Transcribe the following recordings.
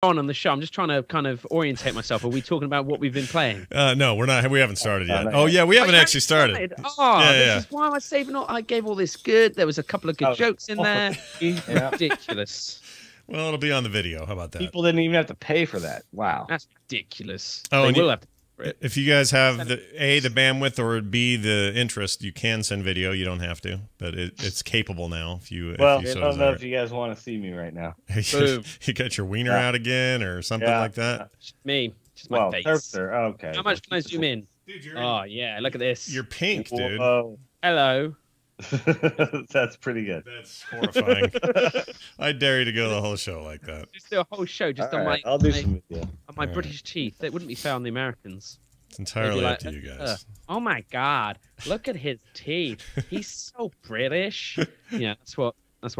on the show. I'm just trying to kind of orientate myself. Are we talking about what we've been playing? No, we're not. We haven't started yet. Oh yeah, we haven't actually started. Oh, this is why am I saving all? I gave all this good. There was a couple of good jokes in there. Ridiculous. Well, it'll be on the video. How about that? People didn't even have to pay for that. Wow, that's ridiculous. Oh, they will have to. If you guys have the bandwidth or B, the interest, you can send video. You don't have to, but it's capable now. If you I so don't know if you guys want to see me right now. You got your wiener out again or something like that. Me, just my face. Okay. How much can I zoom in? Dude, oh yeah, look at this. You're pink, dude. Hello. That's pretty good. That's horrifying. I dare you to go the whole show like that. Just do a whole show just on I'll do some video. On my British teeth. It wouldn't be fair on the Americans. It's entirely up to you guys. Oh my God! Look at his teeth. He's so British. Yeah, that's what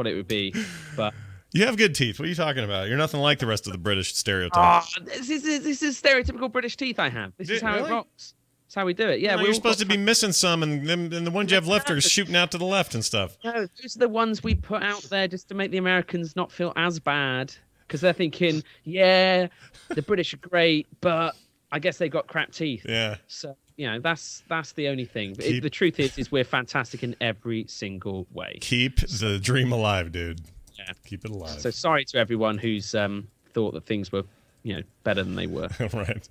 it would be. But you have good teeth. What are you talking about? You're nothing like the rest of the British stereotype. Oh, this is stereotypical British teeth I have. This is how it rocks. That's how we do it. Yeah, you're supposed to be missing some, and the ones you have left are shooting out to the left and stuff. No, those are the ones we put out there just to make the Americans not feel as bad, because they're thinking, yeah, the British are great, but I guess they got crap teeth. Yeah. So that's the only thing. But the truth is we're fantastic in every single way. Keep the dream alive, dude. Yeah. Keep it alive. So sorry to everyone who's thought that things were better than they were. Right.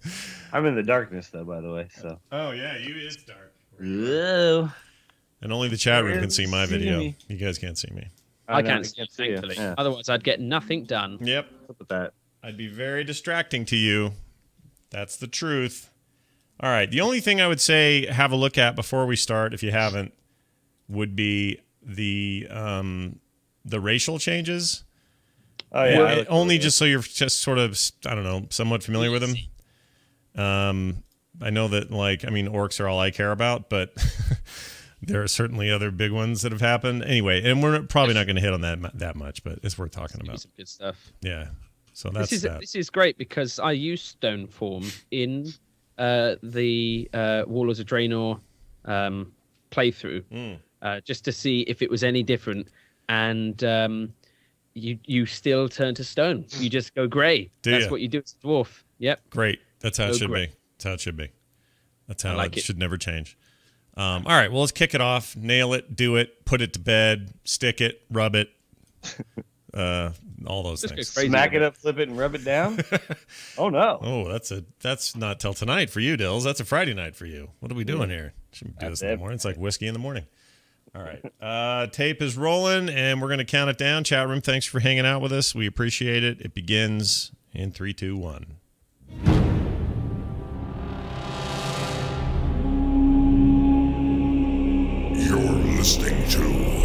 I'm in the darkness though, by the way. So. Oh yeah, it's dark. Hello. And only the chat room can see my video. You guys can't see me. I can't see you, thankfully. Yeah. Otherwise, I'd get nothing done. Yep. Look at that. I'd be very distracting to you. That's the truth. All right. The only thing I would say have a look at before we start, if you haven't, would be the racial changes. Oh yeah. Only just so you're just sort of, I don't know, somewhat familiar with them. I know that orcs are all I care about, but there are certainly other big ones that have happened. Anyway, and we're probably not going to hit on that much, but it's worth talking about. Some good stuff. Yeah. So that's this is great because I used stone form in the Warlords of Draenor playthrough just to see if it was any different, and you still turn to stone. You just go grey. That's what you do as a dwarf. Yep. Great. That's how it should be. That's how it should be. That's how it should never change. All right. Well, let's kick it off. Nail it. Do it. Put it to bed. Stick it. Rub it. All those things. Smack it up, flip it, and rub it down. Oh no! Oh, that's not till tonight for you, Dills. That's a Friday night for you. What are we doing here? Shouldn't do this in the morning. It's like whiskey in the morning. All right, tape is rolling, and we're gonna count it down. Chat room, thanks for hanging out with us. We appreciate it. It begins in 3, 2, 1. You're listening to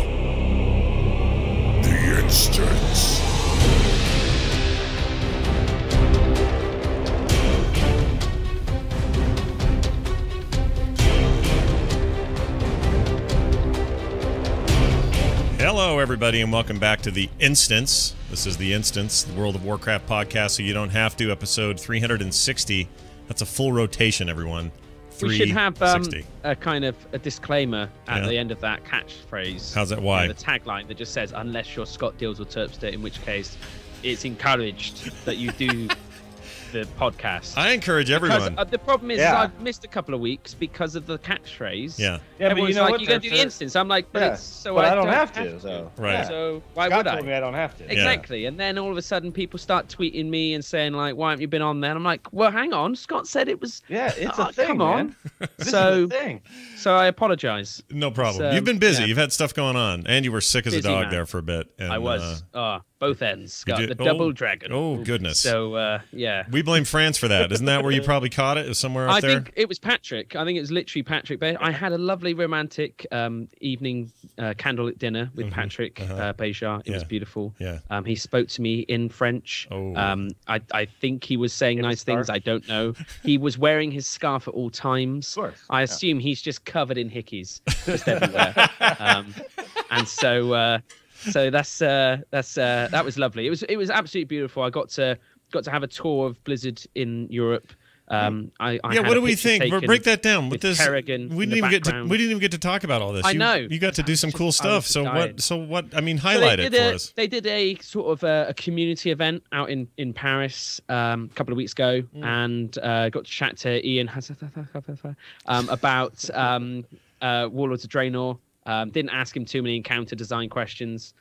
Instance. Hello, everybody, and welcome back to The Instance. This is The Instance, the World of Warcraft podcast, so you don't have to, episode 360. That's a full rotation, everyone. We should have a kind of a disclaimer at the end of that catchphrase. How's that? Why? The tagline that just says, unless you're Scott Dills or Terpster, in which case it's encouraged that you do the podcast. I encourage everyone. The problem is I've missed a couple of weeks because of the catchphrase. Yeah. But you know like, you're going to do the instance. I'm like, but I don't have to. So. Right. So why Scott would I? told me I don't have to. Exactly. Yeah. And then all of a sudden people start tweeting me and saying like, why haven't you been on there? And I'm like, well, hang on. Scott said it was. Yeah, it's a thing. Come on. This is a thing. So I apologize. No problem. You've been busy. You've had stuff going on. And you were sick as a dog there for a bit. And, I was. Both ends. Got the double dragon. Oh, goodness. So, yeah. We blame France for that. Isn't that where you probably caught it? It was somewhere up there? I think it was Patrick. I think it was literally Patrick. But I had a lovely romantic evening candlelit dinner with Patrick Bashiok. It was beautiful. Yeah. He spoke to me in French. Oh. I think he was saying nice things. I don't know. He was wearing his scarf at all times. Of course. I assume he's just covered in hickeys just everywhere. And so... So that was lovely. It was absolutely beautiful. I got to have a tour of Blizzard in Europe. What do we think? Break that down. With this, we didn't even get to talk about all this. I know. You got to do some cool stuff. So what? I mean, highlight it for us. They did a sort of a community event out in Paris a couple of weeks ago, and got to chat to Ian about Warlords of Draenor. Didn't ask him too many encounter design questions.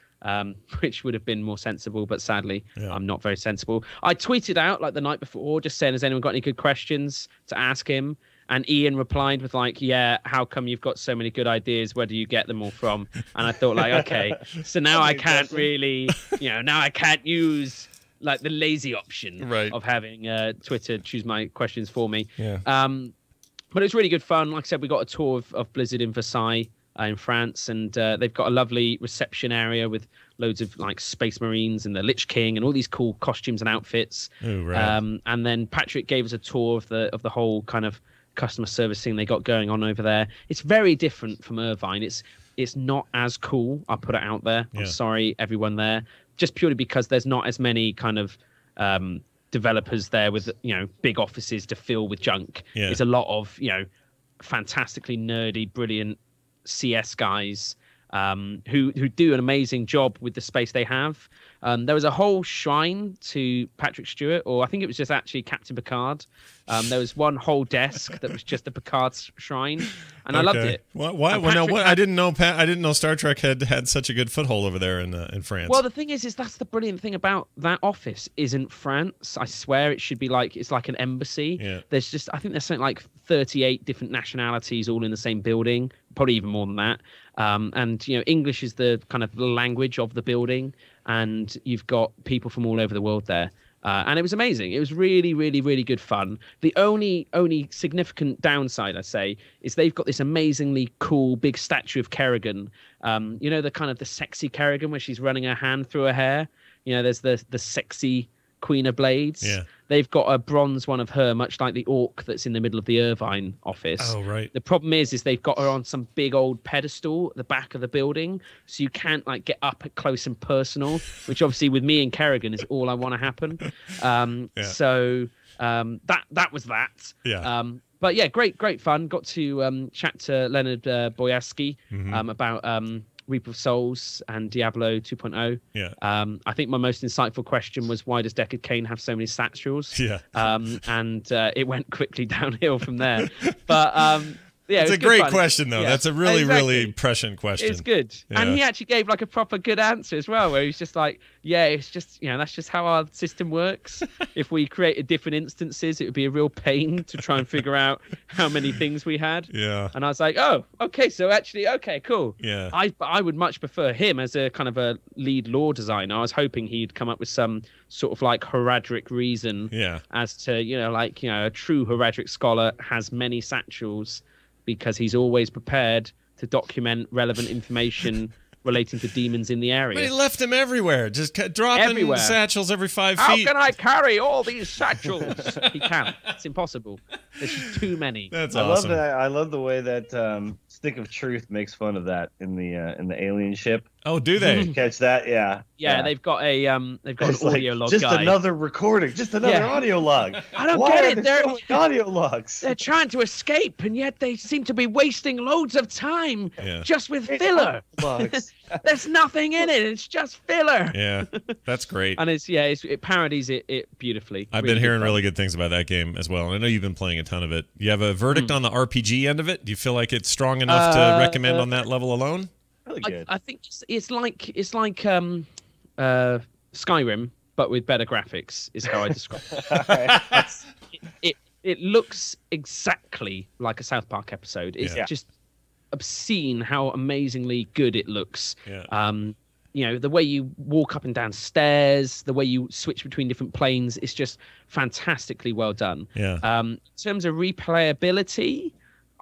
Which would have been more sensible, but sadly, I'm not very sensible. I tweeted out like the night before, just saying, has anyone got any good questions to ask him? And Ian replied with like, yeah, how come you've got so many good ideas? Where do you get them all from? And I thought like, okay, so now I can't really, now I can't use like the lazy option of having Twitter choose my questions for me. Yeah. But it was really good fun. Like I said, we got a tour of Blizzard in Versailles. In France, and they've got a lovely reception area with loads of like Space Marines and the Lich King and all these cool costumes and outfits. Ooh, right. And then Patrick gave us a tour of the whole kind of customer service thing they got going on over there. It's very different from Irvine. It's not as cool. I'll put it out there. I'm sorry, everyone there, just purely because there's not as many kind of developers there with big offices to fill with junk. It's a lot of fantastically nerdy, brilliant CS guys who do an amazing job with the space they have. There was a whole shrine to Patrick Stewart, or I think it was just actually Captain Picard. There was one whole desk that was just a Picard shrine, and I loved it. Why? I didn't know Star Trek had such a good foothold over there in France. Well, the thing is that's the brilliant thing about that office isn't France. I swear it should be it's like an embassy. Yeah. I think there's something like 38 different nationalities all in the same building, probably even more than that. And English is the kind of language of the building, and you've got people from all over the world there. And it was amazing. It was really, really, really good fun. The only significant downside, I say, is they've got this amazingly cool big statue of Kerrigan. The kind of the sexy Kerrigan where she's running her hand through her hair. There's the sexy Queen of Blades. Yeah. They've got a bronze one of her, much like the orc that's in the middle of the Irvine office. Oh, right. The problem is they've got her on some big old pedestal at the back of the building, so you can't get up close and personal, which obviously with me and Kerrigan is all I want to happen. So that was that. Yeah. But yeah, great fun. Got to chat to Leonard Boyarsky about Reap of Souls and Diablo 2.0. Yeah. I think my most insightful question was, why does Deckard Cain have so many statues? Yeah. And it went quickly downhill from there. But it's a great question, though. That's a really, really prescient question. It's good. Yeah. And he actually gave a proper good answer as well, where he's just like, yeah, it's just, that's just how our system works. If we created different instances, it would be a real pain to try and figure out how many things we had. Yeah. And I was like, oh, okay, so actually, okay, cool. Yeah. I would much prefer him as a kind of a lead lore designer. I was hoping he'd come up with some sort of heraldic reason as to, a true heraldic scholar has many satchels, because he's always prepared to document relevant information relating to demons in the area. But he left them everywhere, just dropping satchels every 5 feet. How can I carry all these satchels? He can't. It's impossible. There's just too many. That's awesome. I love the way that Stick of Truth makes fun of that in the alien ship. Oh, do they? Catch that? Yeah. Yeah, they've got an audio log just guy. Another recording, just another audio log. I don't get it. They're so many audio logs. They're trying to escape, and yet they seem to be wasting loads of time just with filler. There's nothing in it. It's just filler. Yeah, that's great. And it parodies it beautifully. I've been hearing really good things about that game as well, and I know you've been playing a ton of it. You have a verdict on the RPG end of it? Do you feel like it's strong enough to recommend on that level alone? Really good. I think it's like Skyrim, but with better graphics, is how I describe it. It looks exactly like a South Park episode. It's just obscene how amazingly good it looks. Yeah. The way you walk up and down stairs, the way you switch between different planes, it's just fantastically well done. Yeah. In terms of replayability,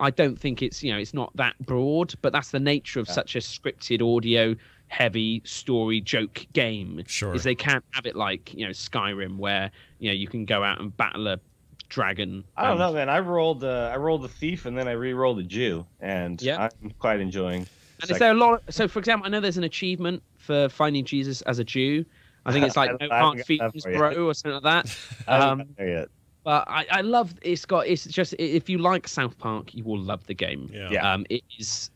I don't think it's not that broad, but that's the nature of such a scripted, audio heavy story joke game. Sure. Is they can't have it like Skyrim, where you can go out and battle a dragon. I don't know, man. I rolled a thief and then I re-rolled a Jew, and I'm quite enjoying. And is there a lot? So, for example, I know there's an achievement for finding Jesus as a Jew. I think it's like no hard feelings, bro, or something like that. I haven't gotten there yet. But I love it's just if you like South Park, you will love the game. Yeah. It is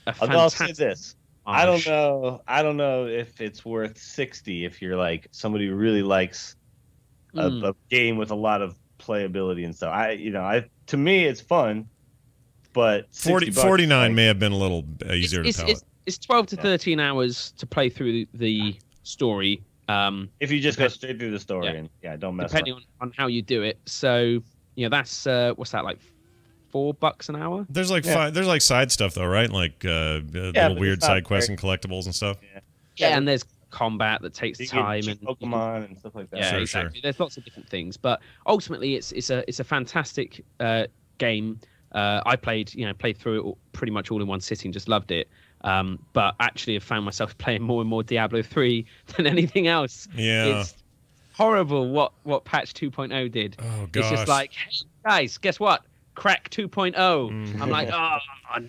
a fantastic. I'll say this. I don't know if it's worth 60 if you're like somebody who really likes a game with a lot of playability and stuff. To me it's fun, but 49 may have been a little easier to tell. It's 12 to 13 hours to play through the story. If you just go straight through the story and don't mess depending on how you do it. So that's what's that, like $4 an hour? There's like there's like side stuff though, right? Like little weird side quests and collectibles and stuff. Yeah, and there's combat that takes time and Pokemon and stuff like that. Yeah, exactly. Sure. There's lots of different things, but ultimately it's a fantastic game. I played through it pretty much all in one sitting, just loved it. But actually I've found myself playing more and more Diablo 3 than anything else. Yeah. It's horrible what patch 2.0 did. Oh gosh. It's just like, hey guys, guess what? Crack 2.0. I'm like, oh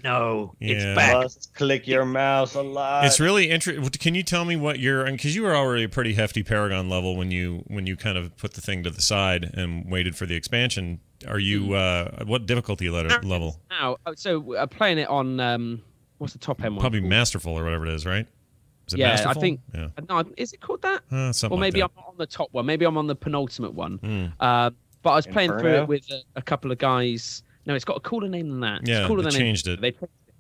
no, it's back. Must click your mouse a lot. It's really interesting. Can you tell me what because you were already a pretty hefty Paragon level when you kind of put the thing to the side and waited for the expansion. Are you what difficulty level? Now, so playing it on what's the top end one? Probably Masterful or whatever it is, right? Is it Masterful? I think. Yeah. No, is it called that? Something or maybe like I'm not on the top one. Maybe I'm on the penultimate one. But I was playing through it with a couple of guys. No, it's got a cooler name than that. Yeah, it's cooler they than changed it. They changed it.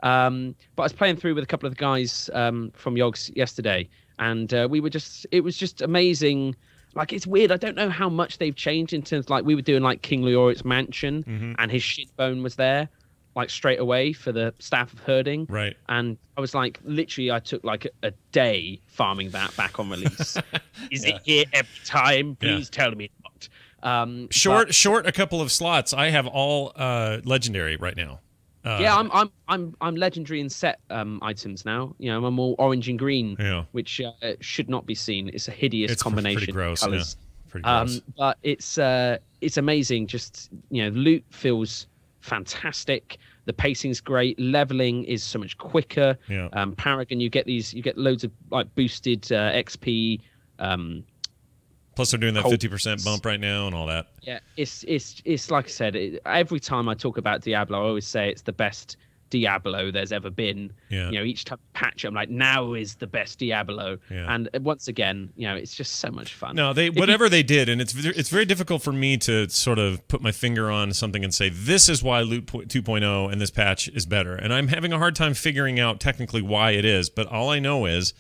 But I was playing through with a couple of the guys from Yogs yesterday, and it was just amazing. Like, it's weird. I don't know how much they've changed in terms of, like, we were doing like King Leorit's mansion, and his shinbone was there, like straight away for the staff of herding. Right. And I was like, literally, I took like a day farming that back on release. Is it here every time? Please tell me not. Short a couple of slots. I have all legendary right now. I'm legendary in set items now. I'm all orange and green, which should not be seen. It's a hideous combination. Pretty gross. Of colors. Yeah. Pretty gross. But it's amazing. Just loot feels fantastic. The pacing's great. Leveling is so much quicker. Yeah. Paragon, you get loads of like boosted XP. Plus, they're doing that 50% bump right now and all that. Yeah, it's like I said. Every time I talk about Diablo, I always say it's the best Diablo there's ever been. Yeah. Each time I patch it, I'm like, now is the best Diablo. Yeah. And once again, it's just so much fun. No, whatever they did, and it's very difficult for me to sort of put my finger on something and say this is why Loot 2.0 and this patch is better. And I'm having a hard time figuring out technically why it is. But all I know is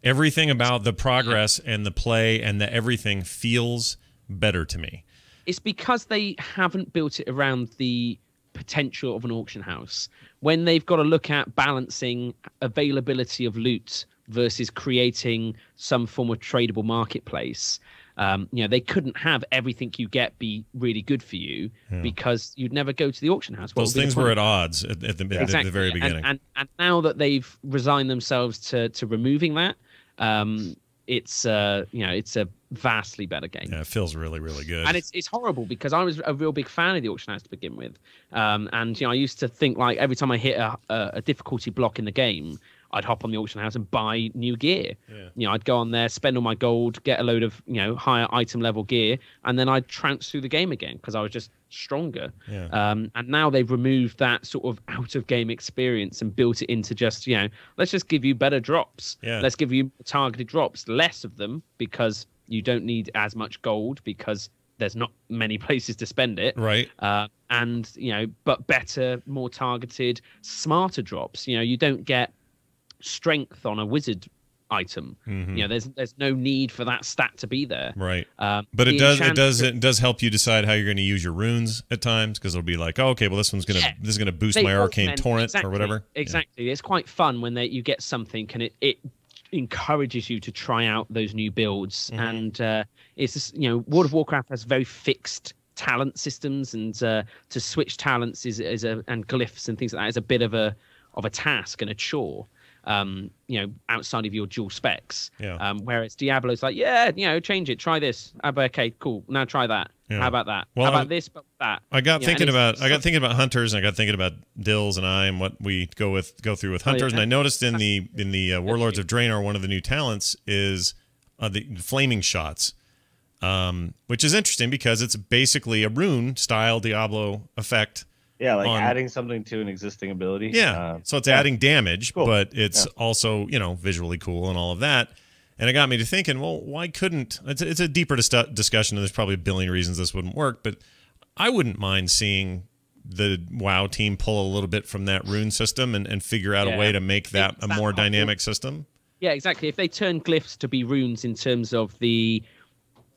everything about the progress and the play and the everything feels better to me. It's because they haven't built it around the potential of an auction house. When they've got to look at balancing availability of loot versus creating some form of tradable marketplace, they couldn't have everything you get be really good for you because you'd never go to the auction house. Those things were at odds at the very beginning. And now that they've resigned themselves to removing that, it's a vastly better game. Yeah, it feels really, really good. And it's horrible because I was a real big fan of the auction house to begin with. And I used to think, like, every time I hit a difficulty block in the game, I'd hop on the auction house and buy new gear. Yeah. I'd go on there, spend all my gold, get a load of higher item level gear, and then I'd trance through the game again because I was just stronger. Yeah. And now they've removed that sort of out of game experience and built it into just let's just give you better drops. Yeah. Let's give you targeted drops, less of them because you don't need as much gold because there's not many places to spend it. Right. But better, more targeted, smarter drops. You don't get strength on a wizard item. There's no need for that stat to be there. Right. But it does help you decide how you're going to use your runes at times because it'll be like, oh, okay, well this is going to boost my arcane torrent or whatever. Exactly. It's quite fun when you get something and it encourages you to try out those new builds. And it's just, World of Warcraft has very fixed talent systems, and to switch talents and glyphs and things like that is a bit of a task and a chore. Outside of your dual specs. Yeah. Whereas Diablo's like, change it, try this. Okay, cool. Now try that. Yeah. How about that? Well, how about this but that? I got thinking about hunters, and I got thinking about Dills and I and what we go through with hunters. And I noticed in the Warlords of Draenor, one of the new talents is the flaming shots. which is interesting because it's basically a rune-style Diablo effect. Yeah, like adding something to an existing ability. Yeah, so it's adding damage, but it's also, visually cool and all of that. And it got me to thinking, well, why couldn't... It's a deeper discussion, and there's probably a billion reasons this wouldn't work, but I wouldn't mind seeing the WoW team pull a little bit from that rune system and figure out a way to make that a more dynamic system. Yeah, exactly. If they turn glyphs to be runes in terms of the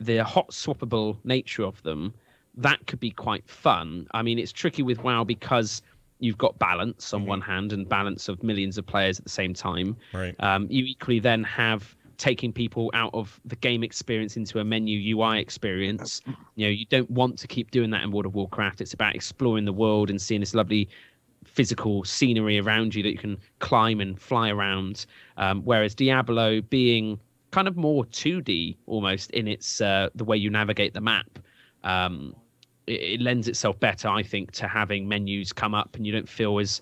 hot swappable nature of them, that could be quite fun. I mean, it's tricky with WoW because you've got balance on one hand and balance of millions of players at the same time. Right. You equally then have taking people out of the game experience into a menu UI experience. You don't want to keep doing that in World of Warcraft. It's about exploring the world and seeing this lovely physical scenery around you that you can climb and fly around. Whereas Diablo, being kind of more 2D almost in its the way you navigate the map, it lends itself better, I think, to having menus come up and you don't feel as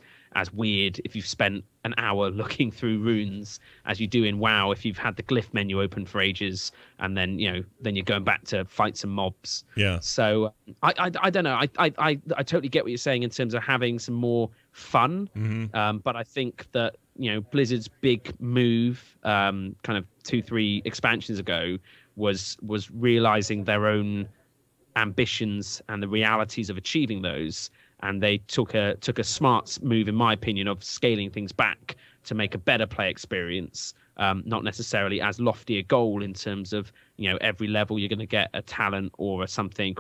weird if you've spent an hour looking through runes as you do in WoW if you've had the glyph menu open for ages and then then you're going back to fight some mobs. Yeah. So I don't know. I totally get what you're saying in terms of having some more fun. But I think that Blizzard's big move kind of 2-3 expansions ago was realizing their own ambitions and the realities of achieving those, and they took a smart move, in my opinion, of scaling things back to make a better play experience, not necessarily as lofty a goal in terms of every level you're going to get a talent or something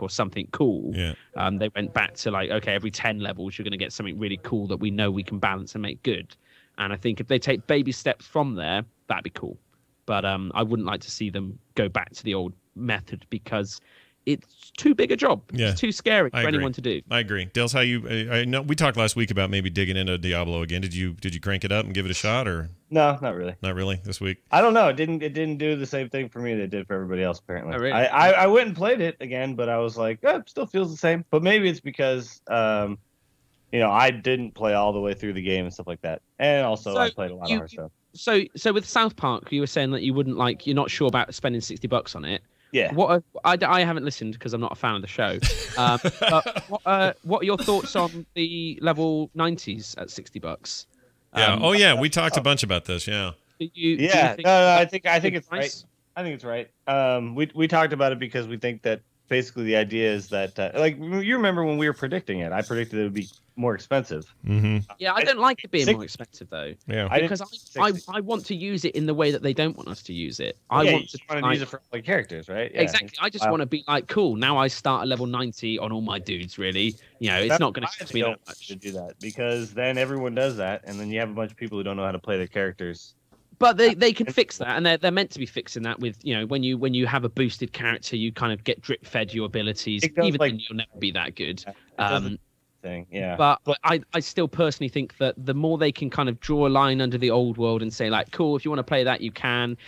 cool. They went back to every 10 levels you're going to get something really cool that we know we can balance and make good. And I think if they take baby steps from there, that'd be cool. But I wouldn't like to see them go back to the old method because it's too big a job. Yeah. It's too scary for anyone to do. I agree. Dales, how you? I know we talked last week about maybe digging into Diablo again. Did you crank it up and give it a shot, or no? Not really. Not really this week. I don't know. It didn't do the same thing for me that it did for everybody else. Apparently, oh, really? I went and played it again, but I was like, it still feels the same. But maybe it's because I didn't play all the way through the game and stuff like that, and also I played a lot of hard stuff. So with South Park, you were saying that you wouldn't you're not sure about spending $60 on it. Yeah. I haven't listened because I'm not a fan of the show. But what are your thoughts on the level 90s at $60? Yeah. We talked a bunch about this. Yeah. Do I think it's right. I think it's right. We talked about it because we think that basically the idea is that you remember when we were predicting it, I predicted it would be more expensive. Yeah, I don't like it being more expensive though. Yeah, because I want to use it in the way that they don't want us to use it. I want to use it for characters, right? Yeah. Exactly. I just want to be cool. Now I start at level 90 on all my dudes. Really, it's not going to cost me that much to do that because then everyone does that, and then you have a bunch of people who don't know how to play their characters. But they can fix that, and they're meant to be fixing that with when you have a boosted character, you kind of get drip fed your abilities, even then you'll never be that good. Yeah. But I still personally think that the more they can kind of draw a line under the old world and say cool, if you want to play that you can.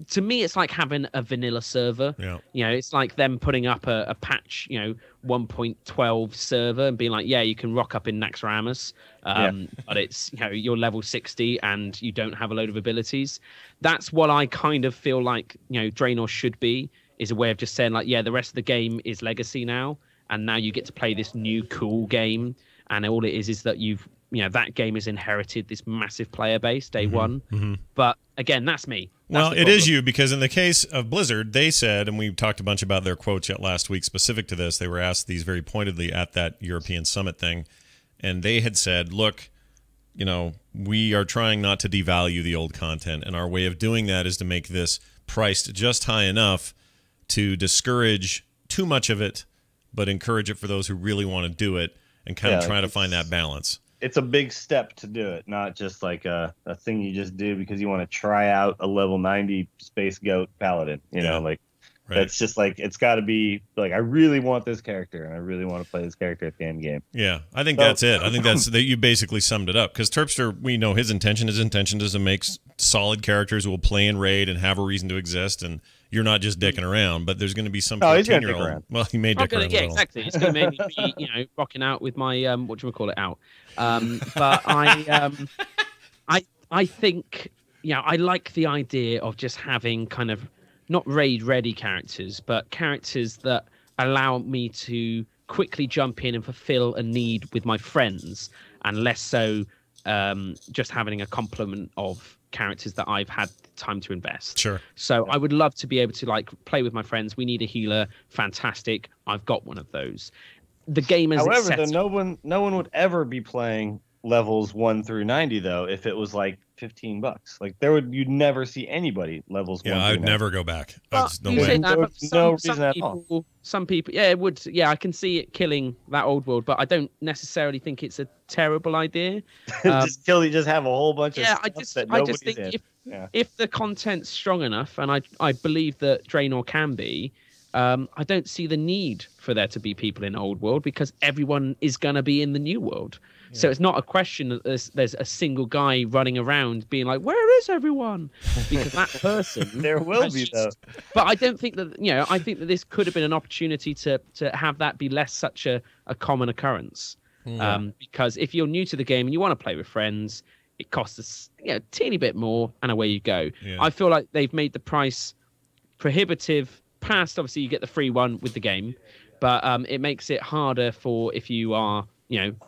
To me it's like having a vanilla server. Yeah. It's like them putting up a patch 1.12 server and being you can rock up in Naxxramas, but it's you're level 60 and you don't have a load of abilities. That's what I kind of feel like Draenor should be, is a way of just saying the rest of the game is legacy now. And now you get to play this new cool game, and all it is that that game has inherited this massive player base day one. But again, that's me. Well, it is you, because in the case of Blizzard, they said, and we talked a bunch about their quotes yet last week specific to this. They were asked these very pointedly at that European Summit thing, and they had said, "Look, we are trying not to devalue the old content, and our way of doing that is to make this priced just high enough to discourage too much of it, but encourage it for those who really want to do it, and kind of try to find that balance." It's a big step to do it, not just a thing you just do because you want to try out a level 90 Space Goat Paladin. Right. That's just it's got to be I really want this character, and I really want to play this character at the end game. Yeah, I think that's it. I think that you basically summed it up, because Terpster, we know his intention. His intention is to make solid characters who will play in Raid and have a reason to exist, and you're not just dicking around, but there's going to be some 14-year-old. Well, he may dick around. Yeah, exactly. It's going to make me be, rocking out with my out. But I think I like the idea of just having kind of not raid ready characters, but characters that allow me to quickly jump in and fulfill a need with my friends, and less so just having a complement of characters that I've had time to invest. Sure. So I would love to be able to like play with my friends. We need a healer. Fantastic. I've got one of those. The game is. However, though, no one would ever be playing levels 1 through 90 though if it was like $15. Like you'd never see anybody levels 1 through 90. I'd never go back. But no way. No reason at all. Some people, yeah, it would. Yeah, I can see it killing that old world, but I don't necessarily think it's a terrible idea. Just have a whole bunch of stuff that I just think in. if the content's strong enough, and I believe that Draenor can be, I don't see the need for there to be people in old world because everyone is going to be in the new world. Yeah. So it's not a question that there's a single guy running around being like, where is everyone? Because that person there will be though. But I don't think that, I think that this could have been an opportunity to have that be less such a common occurrence. Because if you're new to the game and you want to play with friends, it costs a teeny bit more and away you go. Yeah. I feel like they've made the price prohibitive past, obviously you get the free one with the game, but it makes it harder for if you are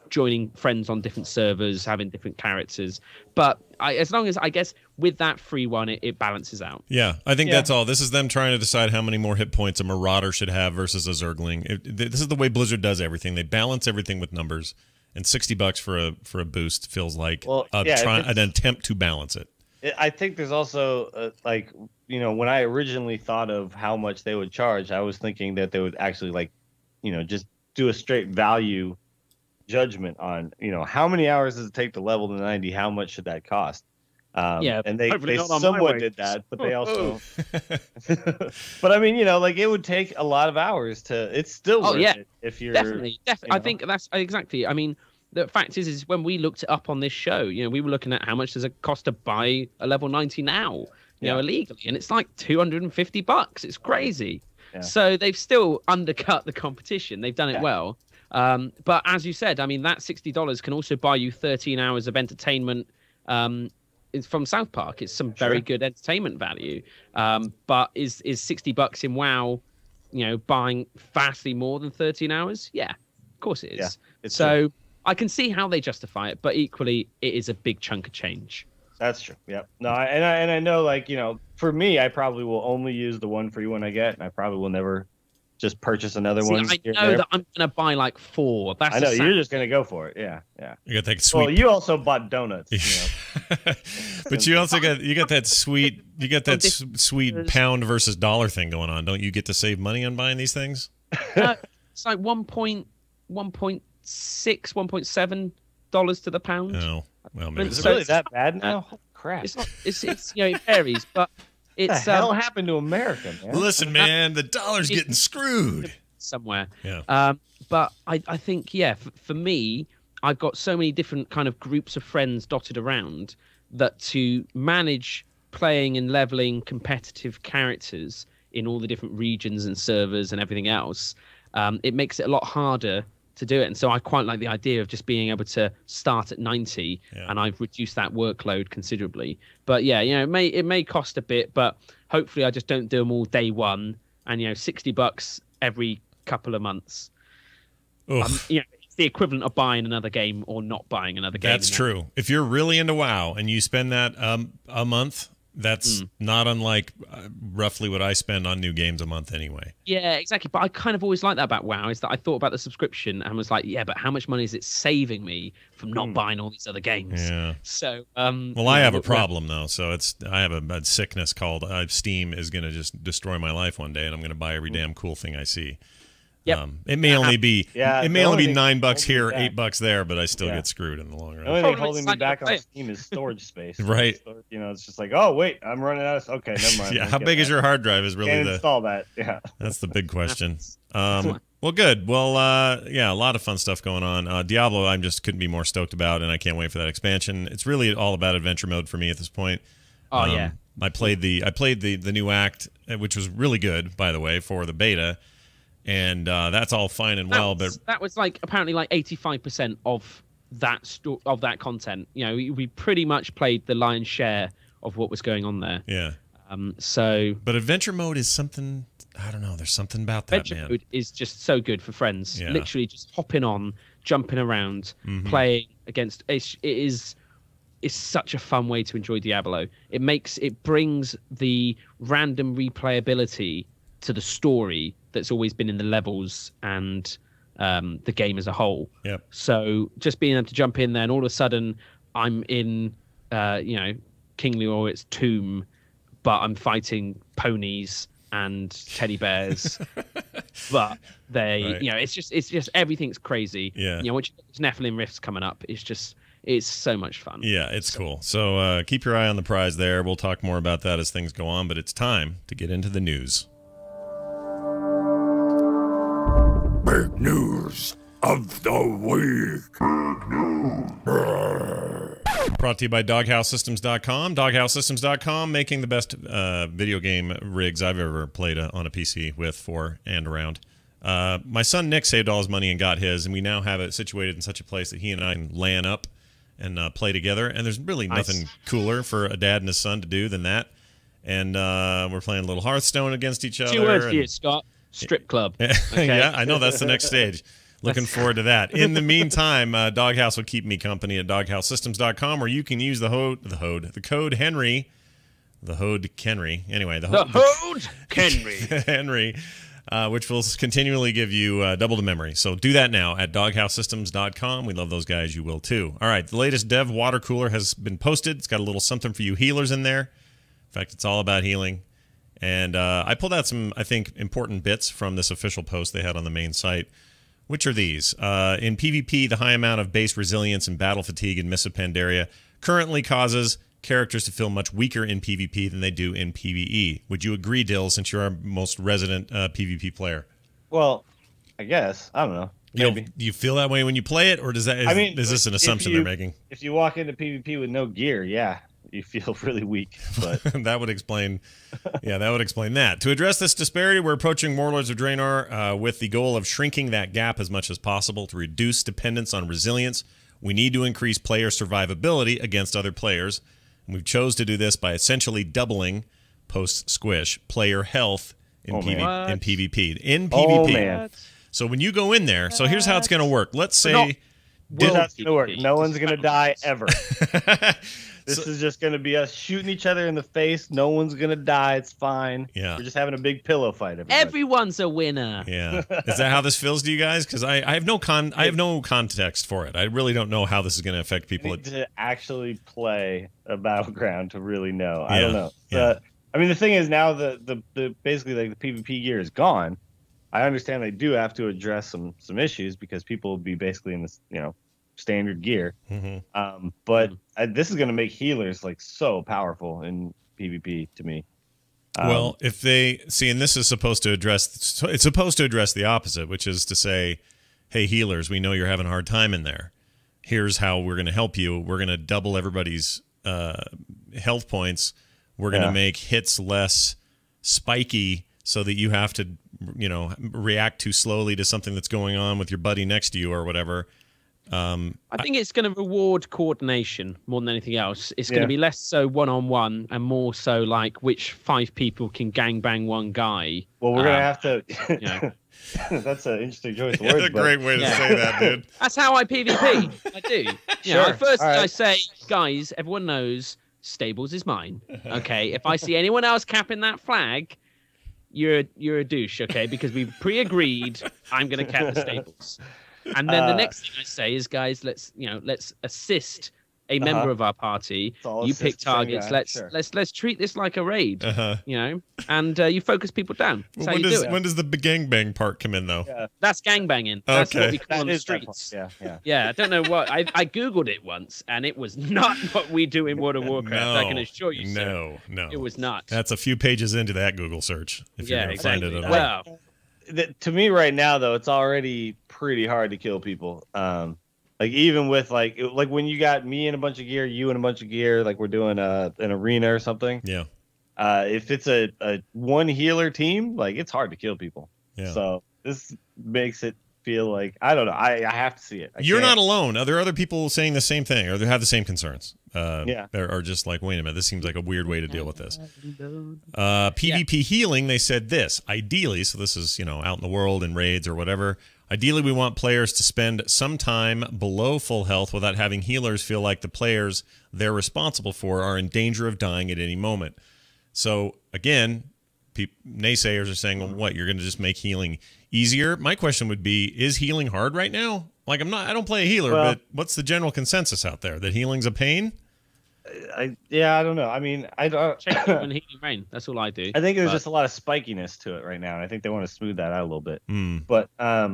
joining friends on different servers, having different characters. But as long as, I guess, with that free one, it balances out. Yeah, I think that's all. This is them trying to decide how many more hit points a Marauder should have versus a Zergling. This is the way Blizzard does everything. They balance everything with numbers, and $60 for a boost feels like an attempt to balance it. I think there's also, when I originally thought of how much they would charge, I was thinking that they would actually, just do a straight value judgment on how many hours does it take to level to 90, how much should that cost, and they somewhat did that, but they also but I mean it would take a lot of hours to, it's still worth it if you're definitely. I think that's exactly, I mean the fact is when we looked it up on this show, we were looking at how much does it cost to buy a level 90 now illegally, and it's like $250. It's crazy. So they've still undercut the competition. They've done it well. But as you said, I mean, that $60 can also buy you 13 hours of entertainment from South Park. It's some very good entertainment value. But is $60 in WoW, buying vastly more than 13 hours? Yeah, of course it is. Yeah, so true. I can see how they justify it, but equally, it is a big chunk of change. That's true. Yeah. No, and I know, for me, I probably will only use the one free one I get, and I probably will never just purchase another one. I know that I'm going to buy like 4. I know you're just going to go for it. Yeah. You got that sweet. Well, you also bought donuts. But you also got that sweet. You got that sweet pound versus dollar thing going on. Don't you get to save money on buying these things? It's like $1.6, $1.7 to the pound. Oh, well, maybe is it really that bad now? Holy crap! It's not. It's it varies, but it's what the hell happened to America, man? Listen, man, the dollar's getting screwed somewhere. Yeah. But I think for me, I've got so many different kind of groups of friends dotted around that to manage playing and leveling competitive characters in all the different regions and servers and everything else, it makes it a lot harder to do it. And so I quite like the idea of just being able to start at 90 and I've reduced that workload considerably. But it may cost a bit, but hopefully I just don't do them all day one, and $60 every couple of months. It's the equivalent of buying another game or not buying another game. That's true. If you're really into WoW and you spend that a month, that's not unlike roughly what I spend on new games a month anyway. Yeah, exactly. But I kind of always like that about WoW, is that I thought about the subscription and was like, but how much money is it saving me from not buying all these other games? Yeah. So, well, I have a problem though. So I have a sickness called Steam is going to just destroy my life one day, and I'm going to buy every damn cool thing I see. Yep. It may only be $9 here, $8 there, but I still get screwed in the long run. The only thing holding me back on Steam is storage space. Right. So, it's just like, oh wait, I'm running out of. Okay, never mind. Yeah. How big is your hard drive? Is really Can't install that. Yeah. That's the big question. Well, good. Well, a lot of fun stuff going on. Diablo, I just couldn't be more stoked about, and I can't wait for that expansion. It's really all about adventure mode for me at this point. Oh yeah. I played the new act, which was really good, by the way, for the beta. And that's all fine and well, but that was like apparently like 85% of that content. We pretty much played the lion's share of what was going on there. Yeah. But adventure mode is something, I don't know. There's something about that, adventure man. mode is just so good for friends. Yeah. Literally just hopping on, jumping around, playing against. It's such a fun way to enjoy Diablo. It brings the random replayability to the story that's always been in the levels and the game as a whole. Yep. So just being able to jump in there and all of a sudden I'm in, King Leor's tomb, but I'm fighting ponies and teddy bears. But they, it's just everything's crazy. Yeah. Once you get those Nephilim rifts coming up, it's so much fun. Yeah, it's cool. So keep your eye on the prize there. We'll talk more about that as things go on, but it's time to get into the news. Big news of the week. Brought to you by DoghouseSystems.com. DoghouseSystems.com, making the best video game rigs I've ever played on a PC with, for, and around. My son Nick saved all his money and got his, and we now have it situated in such a place that he and I can LAN up and play together. And there's really nothing cooler for a dad and his son to do than that. And we're playing a little Hearthstone against each other. 2 words for you, Scott. Strip club. Okay. Yeah, I know that's the next stage. Looking forward to that. In the meantime, Doghouse will keep me company at DoghouseSystems.com, where you can use the code Henry, Anyway, the code Henry, which will continually give you double the memory. So do that now at DoghouseSystems.com. We love those guys. You will too. All right, the latest dev water cooler has been posted. It's got a little something for you healers in there. In fact, it's all about healing. And I pulled out some, I think, important bits from this official post they had on the main site, which are these. In PvP, the high amount of base resilience and battle fatigue in Mists of Pandaria currently causes characters to feel much weaker in PvP than they do in PvE. Would you agree, Dill, since you're our most resident PvP player? Well, I guess. I don't know. Maybe. Do you feel that way when you play it, or is this an assumption they're making? If you walk into PvP with no gear, yeah, you feel really weak. But that would explain that. To address this disparity, we're approaching Warlords of Draenor with the goal of shrinking that gap as much as possible to reduce dependence on resilience. We need to increase player survivability against other players. And we've chose to do this by essentially doubling post-squish player health in PvP. In PvP. So when you go in there, so here's how it's going to work. Let's say... that's going to work. No one's going to die ever. This is just going to be us shooting each other in the face. No one's going to die. It's fine. Yeah. We're just having a big pillow fight. Everybody. Everyone's a winner. Yeah. Is that how this feels to you guys? Because I have no context for it. I really don't know how this is going to affect people. You need to actually play a Battleground to really know. Yeah. I don't know. Yeah. I mean, the thing is now the basically like the PvP gear is gone. I understand they do have to address some issues because people will be basically in this, standard gear. But this is going to make healers like so powerful in PvP to me. Well, if they see, and this is supposed to address, it's supposed to address the opposite, which is to say, hey, healers, we know you're having a hard time in there. Here's how we're going to help you. We're going to double everybody's health points. We're going to make hits less spiky so that you have to, react too slowly to something that's going on with your buddy next to you or whatever. I think it's going to reward coordination more than anything else. It's going to be less so one-on-one and more so like which 5 people can gangbang one guy. Well, we're going to have to... That's an interesting choice of words. That's a great way to say that, dude. That's how I PvP. I do. At first I say, guys, everyone knows stables is mine. Okay, if I see anyone else capping that flag, you're a douche, okay? Because we've pre-agreed I'm going to cap the stables. And then the next thing I say is, guys, let's assist a member of our party. You pick targets. Let's treat this like a raid. And you focus people down. That's how you do it. When does the gangbang part come in, though? Yeah. That's gangbanging. That's what we call on the streets. Yeah. I don't know what I googled it once, and it was not what we do in World of Warcraft. I can assure you. No, it was not. That's a few pages into that Google search. If you're going to find it at all. Well, to me right now though, it's already pretty hard to kill people. Like even with like when you got me in a bunch of gear, you in a bunch of gear, like we're doing an arena or something. Yeah. If it's a one healer team, like it's hard to kill people. Yeah. So this makes it feel like I don't know. I have to see it. You're not alone. Are there other people saying the same thing, or they have the same concerns? Yeah. Are just like, wait a minute, this seems like a weird way to deal with this. PvP healing, they said this. Ideally, so this is, out in the world in raids or whatever. Ideally, we want players to spend some time below full health without having healers feel like the players they're responsible for are in danger of dying at any moment. So again, naysayers are saying, well, what, you're going to just make healing easier? My question would be, is healing hard right now? Like, I don't play a healer, but what's the general consensus out there? That healing's a pain? I don't know. I mean, I don't check when healing rain. That's all I do. I think there's just a lot of spikiness to it right now, and I think they want to smooth that out a little bit. But I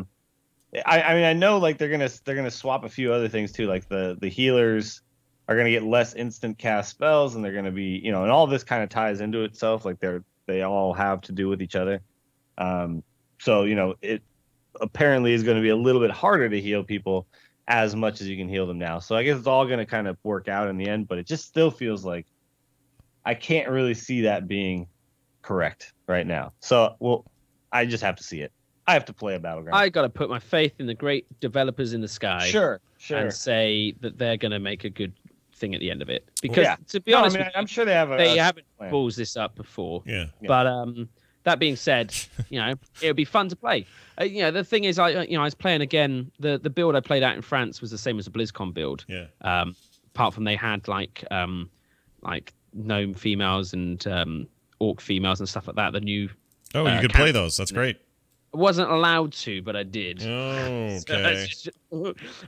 mean, I know like they're gonna swap a few other things too. Like the healers are gonna get less instant cast spells, and they're gonna be, and all this kind of ties into itself. Like they all have to do with each other. So it apparently is going to be a little bit harder to heal people as much as you can heal them now. So I guess it's all going to kind of work out in the end, but it just still feels like I can't really see that being correct right now. So, I just have to see it. I have to play a Battleground. I got to put my faith in the great developers in the sky. Sure. And say that they're going to make a good thing at the end of it. Because to be honest, I'm sure they have. They haven't balls this up before. Yeah. But that being said, it would be fun to play. The thing is, I was playing again. The build I played out in France was the same as the BlizzCon build. Yeah. Apart from they had like gnome females and orc females and stuff like that. The new. Oh, you could play those. That's great. I wasn't allowed to, but I did. Oh, okay.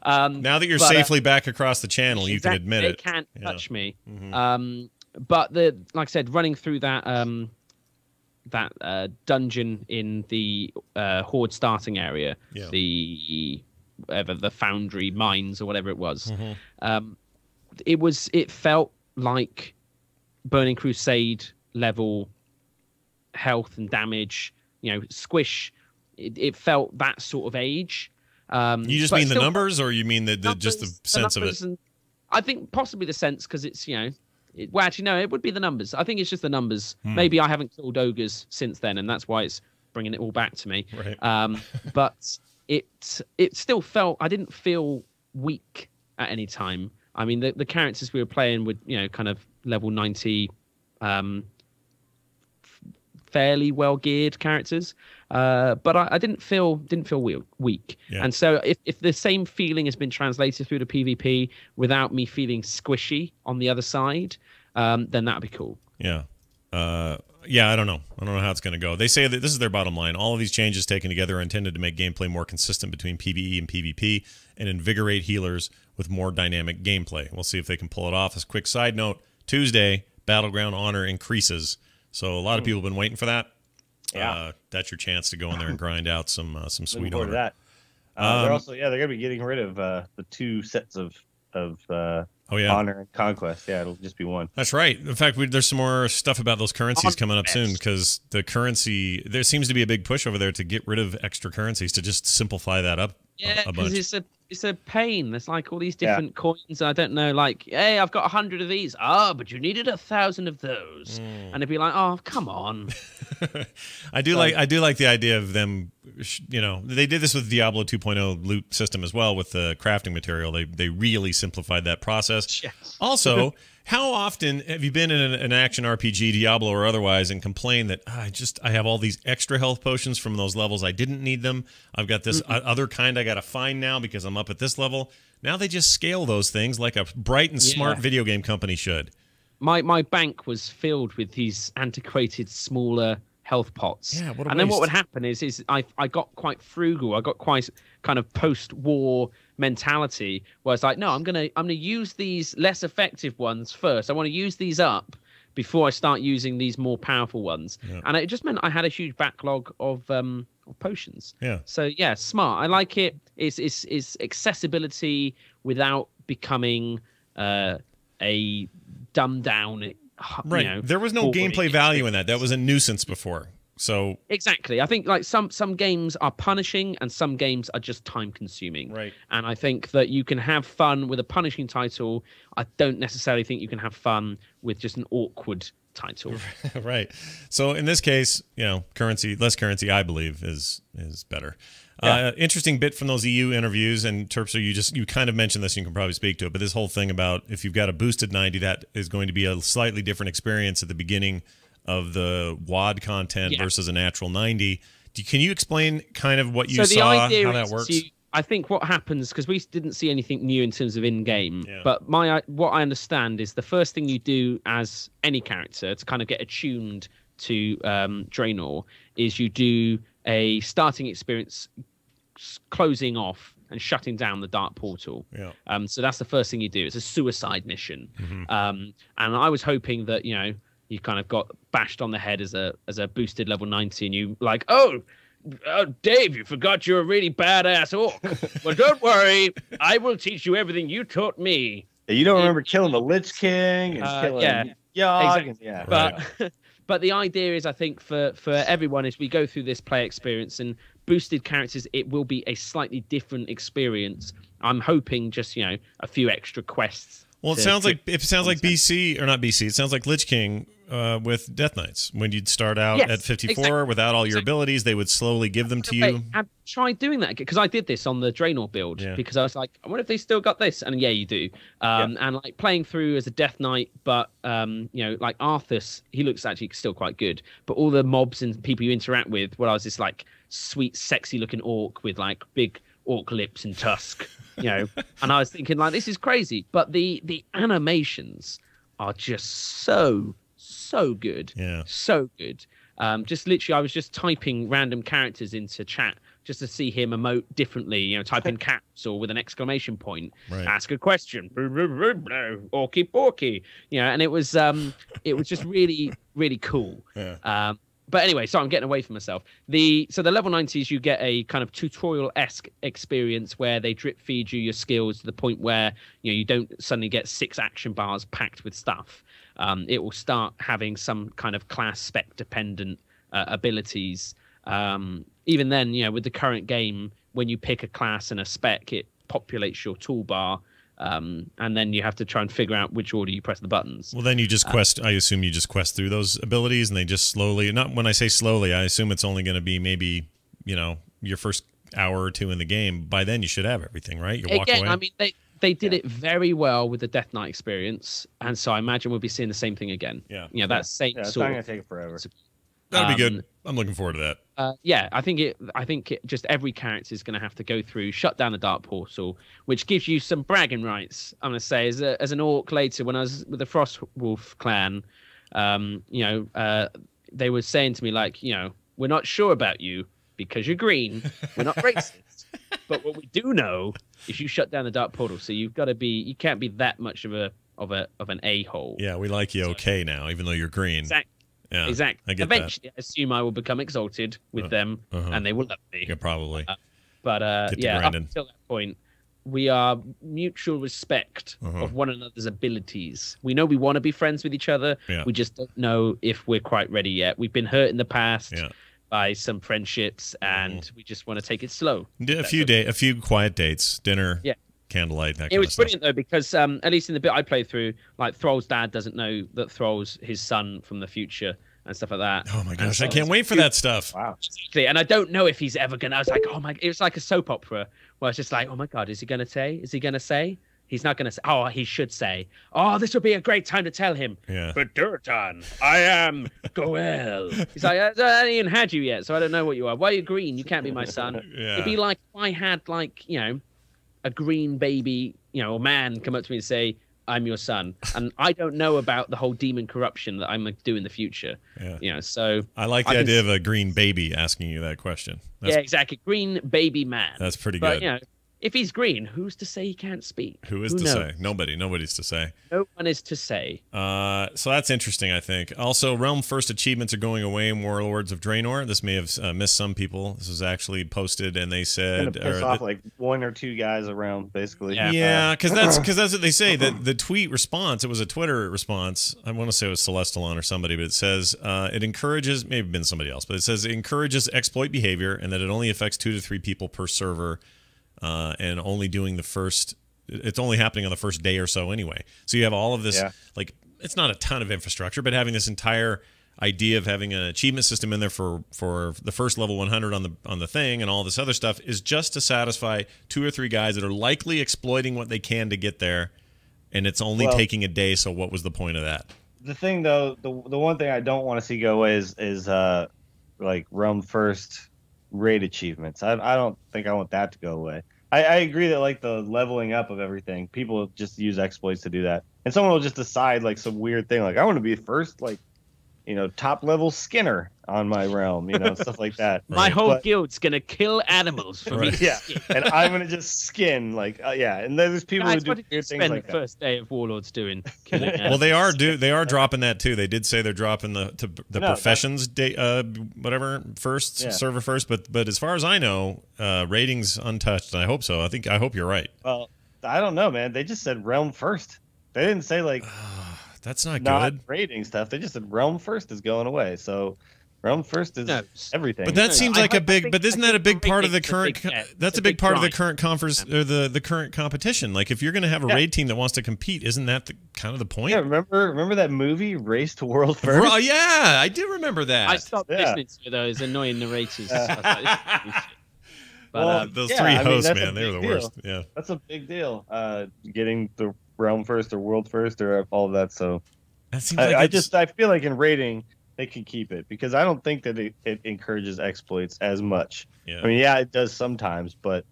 Now that you're safely back across the channel, you can admit it. They can't touch me. Mm-hmm. But like I said, running through that dungeon in the horde starting area, the foundry mines or whatever it was, it felt like Burning Crusade level health and damage. Squish. It felt that sort of age. You just mean the numbers, or you mean just the sense of it? I think possibly the sense, because it's well, actually, no, it would be the numbers. I think it's just the numbers. Maybe I haven't killed ogres since then, and that's why it's bringing it all back to me. Right. But it still felt, I didn't feel weak at any time. I mean, the characters we were playing with, kind of level 90, fairly well geared characters. But I didn't feel weak. Yeah. And so if the same feeling has been translated through the PvP without me feeling squishy on the other side, then that'd be cool. Yeah. I don't know. I don't know how it's going to go. They say that this is their bottom line. All of these changes taken together are intended to make gameplay more consistent between PvE and PvP and invigorate healers with more dynamic gameplay. We'll see if they can pull it off. As a quick side note, Tuesday, Battleground honor increases. So a lot of people have been waiting for that. Yeah, that's your chance to go in there and grind out some sweet honor. That. They're also they're gonna be getting rid of the two sets of honor and conquest. Yeah, it'll just be one. That's right. In fact, there's some more stuff about those currencies coming up soon, because the currency, there seems to be a big push over there to get rid of extra currencies, to just simplify that up. Yeah, because it's a pain. There's like all these different coins. I don't know, like, hey, I've got 100 of these. But you needed 1,000 of those. And it'd be like, oh, come on. I do like the idea of them. They did this with Diablo 2.0 loot system as well with the crafting material. They really simplified that process. Yes. Also, how often have you been in an action RPG, Diablo or otherwise, and complained that I have all these extra health potions from those levels, I didn't need them. I've got this other kind I got to find now because I'm up at this level. Now they just scale those things like a bright and smart video game company should. My bank was filled with these antiquated, smaller health pots. Yeah, what a and then what would happen is I got quite frugal. I got quite kind of post-war mentality where it's like, no, I'm gonna use these less effective ones first. I want to use these up before I start using these more powerful ones. Yeah. And it just meant I had a huge backlog of potions. Yeah. So yeah, smart. I like it. It's accessibility without becoming a dumbed down. Right. There was no gameplay value in that. That was a nuisance before. So exactly. I think like some games are punishing and some games are just time consuming. Right. And I think that you can have fun with a punishing title. I don't necessarily think you can have fun with just an awkward title. Right. So in this case, less currency, I believe, is better. Interesting bit from those EU interviews, and Terpster, you kind of mentioned this, and you can probably speak to it, but this whole thing about if you've got a boosted 90, that is going to be a slightly different experience at the beginning of the WAD content versus a natural 90. Can you explain kind of what you saw, how that works? I think what happens, because we didn't see anything new in terms of in-game, but what I understand is the first thing you do as any character to kind of get attuned to Draenor is you do a starting experience closing off and shutting down the dark portal. So that's the first thing you do. It's a suicide mission. And I was hoping that, you kind of got bashed on the head as a boosted level 90, and you like, oh, Dave, you forgot you're a really badass orc. Well, don't worry. I will teach you everything you taught me. You don't remember killing the Lich King and killing Yogg? Exactly. But the idea is, I think, for everyone, as we go through this play experience and boosted characters, it will be a slightly different experience. I'm hoping just, a few extra quests. Well, it sounds like BC, or not BC, it sounds like Lich King with Death Knights. When you'd start out at 54 without all your abilities, they would slowly give them to you. I've tried doing that, because I did this on the Draenor build, because I was like, I wonder if they still got this. And you do. And like playing through as a Death Knight, but, like Arthas, he looks actually still quite good. But all the mobs and people you interact with, I was this like sweet, sexy looking orc with like big orc lips and tusk. And I was thinking, like, this is crazy. But the animations are just so good. So good. Just literally, I was just typing random characters into chat just to see him emote differently, type in caps or with an exclamation point, ask a question, orky porky, and it was just really, really cool. But anyway, so I'm getting away from myself. So the level 90s, you get a kind of tutorial-esque experience where they drip feed you your skills to the point where you don't suddenly get 6 action bars packed with stuff. It will start having some kind of class spec dependent abilities. Even then, with the current game, when you pick a class and a spec, it populates your toolbar. And then you have to try and figure out which order you press the buttons. Well, then you just quest. I assume you just quest through those abilities, and they just slowly. Not when I say slowly, I assume it's only going to be maybe your first hour or two in the game. By then, you should have everything, right? You walk away. I mean, they did it very well with the Death Knight experience, and so I imagine we'll be seeing the same thing again. That same it's sort. not going to take it forever. That'd be good. I'm looking forward to that. I think it just every character is going to have to go through, shut down the dark portal, which gives you some bragging rights. I'm going to say, as an orc later, when I was with the Frostwolf clan, they were saying to me like, we're not sure about you because you're green. We're not racist, but what we do know is you shut down the dark portal. So you can't be that much of an a-hole. Yeah, we like you now, even though you're green. Exactly. Yeah, exactly. Eventually, I assume I will become exalted with them, and they will love me. Yeah, probably. But up until that point, we are mutual respect of one another's abilities. We know we want to be friends with each other. Yeah. We just don't know if we're quite ready yet. We've been hurt in the past by some friendships, and we just want to take it slow. A few quiet dates, dinner. Yeah. Candlelight. It was brilliant though, because at least in the bit I played through, like Thrall's dad doesn't know that Thrall's his son from the future and stuff like that. Oh my gosh, I can't wait for that stuff. Wow. Exactly. And I don't know if he's ever gonna. I was like, it was like a soap opera where I was just like, oh my god, is he gonna say? Is he gonna say? He's not gonna say. Oh, he should say. Oh, this would be a great time to tell him. Yeah. But Durtan, I am Goel. He's like, I haven't even had you yet, so I don't know what you are. Why are you green? You can't be my son. Yeah. It'd be like if I had a green baby, or man come up to me and say, I'm your son. And I don't know about the whole demon corruption that I'm going to do in the future. Yeah. So I like the idea of a green baby asking you that question. Yeah, exactly. Green baby man. That's pretty good. But, if he's green, who's to say he can't speak? Who is to say? Nobody's to say. No one is to say. So that's interesting, I think. Also, Realm First achievements are going away in Warlords of Draenor. This may have missed some people. This was actually posted, and they said... It's going to piss off like 1 or 2 guys around, basically. Yeah, because that's what they say. The tweet response, it was a Twitter response. I want to say it was Celestalon or somebody, but it says it encourages... Maybe been somebody else, but it says it encourages exploit behavior and that it only affects 2 to 3 people per server. And only doing it's only happening on the first day or so anyway. So you have all of this, like it's not a ton of infrastructure, but having this entire idea of having an achievement system in there for the first level 100 on the thing and all this other stuff is just to satisfy 2 or 3 guys that are likely exploiting what they can to get there, and it's only taking a day. So what was the point of that? The thing though, the one thing I don't want to see go away is like realm first raid achievements. I don't think I want that to go away. I agree that like the leveling up of everything, people just use exploits to do that, and someone will just decide like some weird thing like I want to be first, like, you know, top level Skinner on my realm, you know, stuff like that. My whole guild's gonna kill animals for me. Yeah, and I'm gonna just skin like and there's people who do weird things like the first day of Warlords doing killing animals. Well, they are dropping that too. They did say they're dropping the professions day whatever first server first, but as far as I know, ratings untouched, and I hope so. I hope you're right. Well, I don't know, man. They just said realm first. They didn't say like that's not good. Rating stuff. They just said realm first is going away. So realm first is everything. But that seems like but isn't that a big part of the current? That's a big part of the current conference or the current competition. Like if you're going to have a raid team that wants to compete, isn't that kind of the point? Yeah, remember that movie Race to World First? Yeah, I do remember that. I stopped listening to those annoying narrators. But those 3 hosts, man, they were the worst. Yeah, that's a big deal. Getting the realm first or world first or all of that. So that seems like I feel like in rating they can keep it because I don't think that it encourages exploits as much. Yeah. I mean, yeah, it does sometimes, but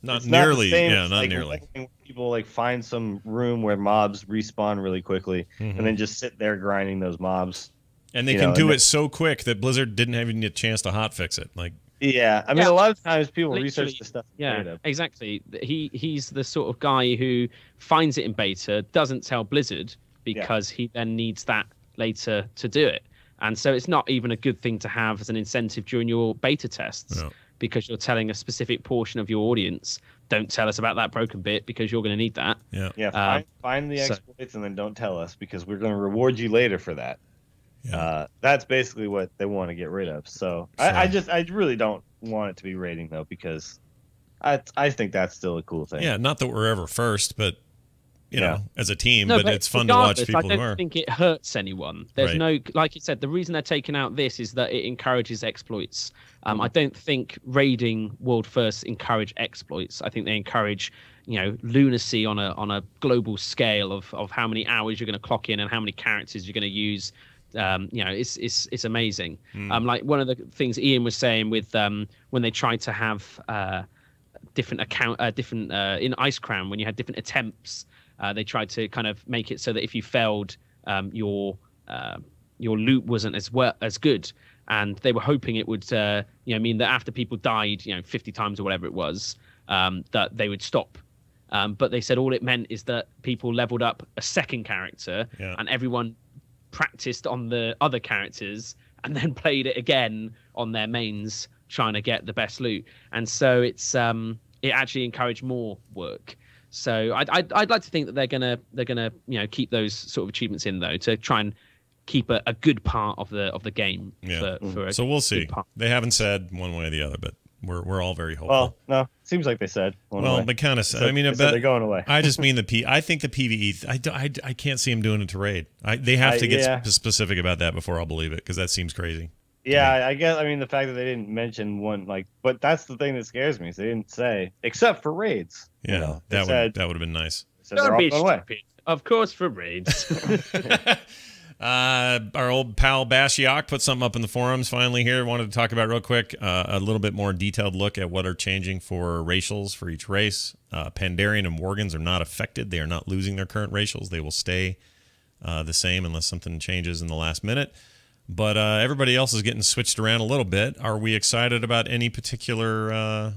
not nearly. Not like nearly. When people like find some room where mobs respawn really quickly and then just sit there grinding those mobs. And they can do it so quick that Blizzard didn't have even a chance to hotfix it. Like. Yeah, I mean, a lot of times people research the stuff. Yeah, exactly. He's the sort of guy who finds it in beta, doesn't tell Blizzard because he then needs that later to do it. And so it's not even a good thing to have as an incentive during your beta tests because you're telling a specific portion of your audience, don't tell us about that broken bit because you're going to need that. Yeah, find the exploits and then don't tell us because we're going to reward you later for that. Yeah. That's basically what they want to get rid of. So I really don't want it to be rating though because I think that's still a cool thing. Yeah, not that we're ever first, but you know, as a team, but it's fun to watch people who are. I don't think it hurts anyone. There's no, like you said, the reason they're taking out this is that it encourages exploits. I don't think raiding world first encourage exploits. I think they encourage, lunacy on a global scale of how many hours you're going to clock in and how many characters you're going to use. It's amazing. Like one of the things Ian was saying with when they tried to have different in Ice Crown, when you had different attempts, they tried to kind of make it so that if you failed, your loot wasn't as good, and they were hoping it would mean that after people died 50 times or whatever it was, that they would stop. But they said all it meant is that people leveled up a second character and everyone practiced on the other characters and then played it again on their mains trying to get the best loot, and so it actually encouraged more work. So I'd like to think that they're gonna keep those sort of achievements in though, to try and keep a good part of the game. So we'll see. They haven't said one way or the other, but we're all very hopeful. Well, no, seems like they said. But kind of. I mean, they're going away. I just mean I think the PvE. I can't see them doing it to raid. They have to get specific about that before I'll believe it, because that seems crazy. Yeah, I guess. I mean, the fact that they didn't mention one, but that's the thing that scares me. So they didn't say except for raids. Yeah, that would have been nice. Don't be stupid. Of course, for raids. Our old pal Bashiok put something up in the forums finally here. Wanted to talk about real quick a little bit more detailed look at what are changing for racials for each race. Pandarian and Worgans are not affected. They are not losing their current racials. They will stay the same unless something changes in the last minute. But everybody else is getting switched around a little bit. Are we excited about any particular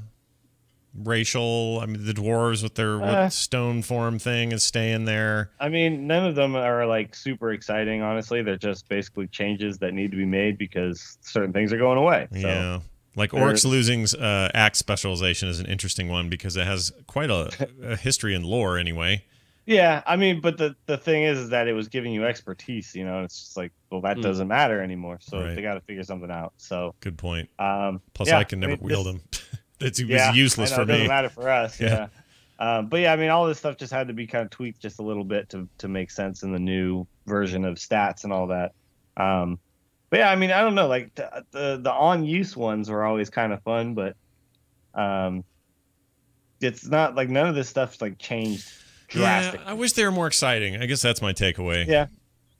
racial? I mean, the dwarves with their stone form thing is staying there. I mean, none of them are like super exciting, honestly. They're just basically changes that need to be made because certain things are going away. So. Yeah. Like Orcs losing axe specialization is an interesting one because it has quite a history in lore anyway. Yeah, I mean, but the thing is that it was giving you expertise, it's just like, well, that doesn't matter anymore. So they got to figure something out. So good point. Plus, I can never wield them. It was useless for me. It doesn't matter for us. But yeah, I mean, all this stuff just had to be kind of tweaked just a little bit to make sense in the new version of stats and all that. But yeah, I mean, I don't know. Like the on use ones were always kind of fun, but it's not like none of this stuff's like changed drastically. Yeah, I wish they were more exciting. I guess that's my takeaway. Yeah,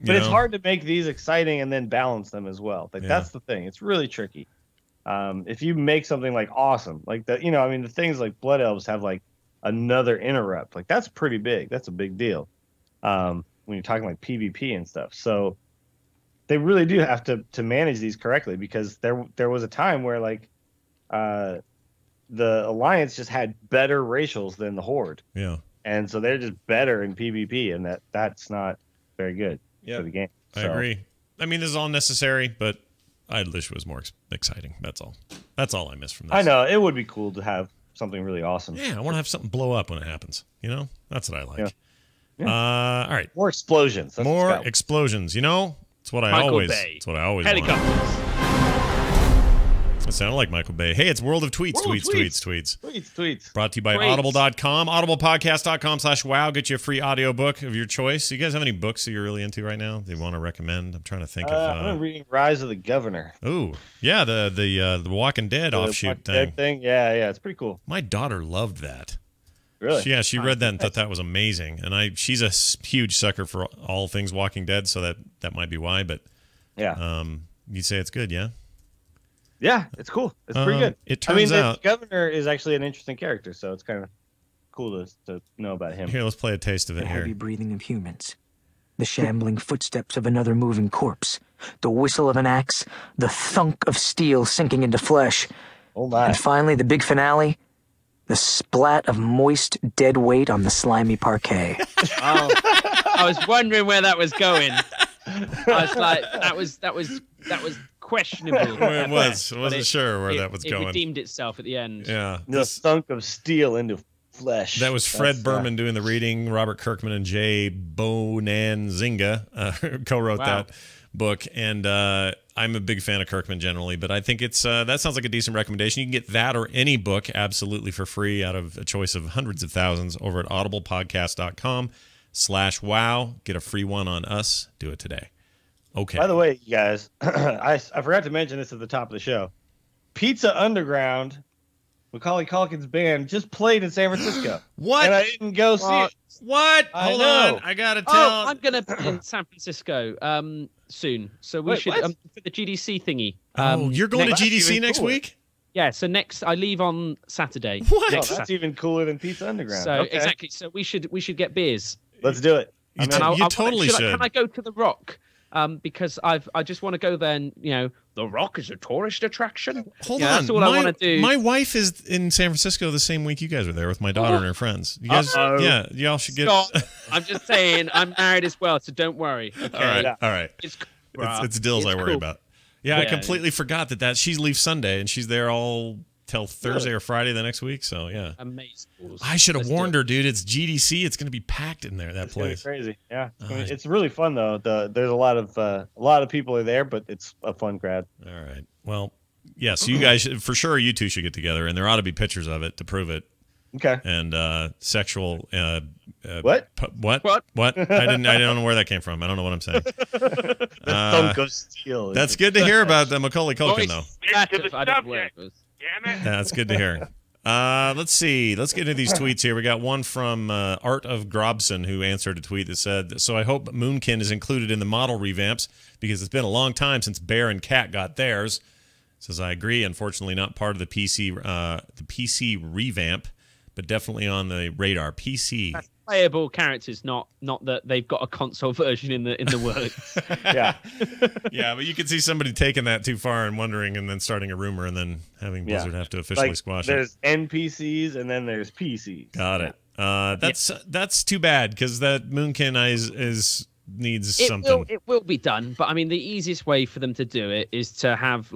but it's hard to make these exciting and then balance them as well. Like that's the thing. It's really tricky. If you make something like awesome, like that, I mean, the things like Blood Elves have like another interrupt. Like that's pretty big. That's a big deal. When you're talking like PvP and stuff. So they really do have to manage these correctly, because there was a time where like the Alliance just had better racials than the Horde. Yeah. And so they're just better in PvP, and that's not very good for the game. I agree. I mean, this is all necessary, but I wish it was more exciting. That's all. That's all I miss from this. I know. It would be cool to have something really awesome. Yeah, I want to have something blow up when it happens. That's what I like. Yeah. All right. More explosions. More explosions. It's what I always want. Helicopters. It sounded like Michael Bay. Hey, it's World of Tweets. Tweets. Brought to you by Audible.com. Audiblepodcast.com/wow. Get you a free audiobook of your choice. You guys have any books that you're really into right now that you want to recommend? I'm trying to think of. I'm reading Rise of the Governor. Oh, yeah, the Walking Dead offshoot thing. Yeah, it's pretty cool. My daughter loved that. Really? Yeah, she read that and thought that was amazing. And she's a huge sucker for all things Walking Dead, so that might be why. But yeah, you'd say it's good, yeah? Yeah, it's cool. It's pretty good. It turns out the governor is actually an interesting character, so it's kind of cool to know about him. Here, let's play a taste of it. The heavy breathing of humans, the shambling footsteps of another moving corpse, the whistle of an axe, the thunk of steel sinking into flesh. Oh my! And finally, the big finale, the splat of moist dead weight on the slimy parquet. Oh, I was wondering where that was going. I was like, that was questionable. Well, it was. I wasn't sure where that was going. It redeemed itself at the end. Yeah. The thunk of steel into flesh. That was Fred Berman doing the reading. Robert Kirkman and Jay Bonanzinga co-wrote that book. And I'm a big fan of Kirkman generally, but I think it's that sounds like a decent recommendation. You can get that or any book absolutely for free out of a choice of hundreds of thousands over at audiblepodcast.com/wow. Get a free one on us. Do it today. Okay. By the way, you guys, I forgot to mention this at the top of the show. Pizza Underground, Macaulay Culkin's band, just played in San Francisco. What? And I didn't go see it. What? Hold on. I got to tell. I'm going to be in San Francisco soon. So we should for the GDC thingy. You're going to GDC next week? Yeah, so I leave on Saturday. What? That's even cooler than Pizza Underground. So exactly. So we should get beers. Let's do it. You totally should. Can I go to the Rock? Because I just want to go there, and the Rock is a tourist attraction. Hold on, that's all I want to do. My wife is in San Francisco the same week you guys were there with my daughter and her friends. You guys, y'all should get. Stop. I'm just saying, I'm married as well, so don't worry. Okay? All right. It's Dills I worry about. Yeah, I completely forgot that she leaves Sunday and she's there all till Thursday or Friday the next week. So yeah, amazing. I should have warned her, dude. It's GDC. It's going to be packed in there. That place. Crazy. Yeah, it's really fun though. There's a lot of people are there, but it's a fun crowd. All right. Well, yeah. So you guys for sure, you two should get together, and there ought to be pictures of it to prove it. Okay. And sexual. What? What? I don't know where that came from. I don't know what I'm saying. That's good to hear about the Macaulay Culkin though. That's good to hear. Let's see. Let's get into these tweets here. We got one from Art of Grobson, who answered a tweet that said, "So I hope Moonkin is included in the model revamps because it's been a long time since Bear and Cat got theirs." Says, "I agree. Unfortunately, not part of the PC revamp, but definitely on the radar. PC." That's playable characters, not that they've got a console version in the works. Yeah. Yeah, but you could see somebody taking that too far and wondering, and then starting a rumor, and then having Blizzard have to officially squash it. There's NPCs and then there's PCs. Got it. That's too bad because that Moonkin needs something. It will be done, but I mean the easiest way for them to do it is to have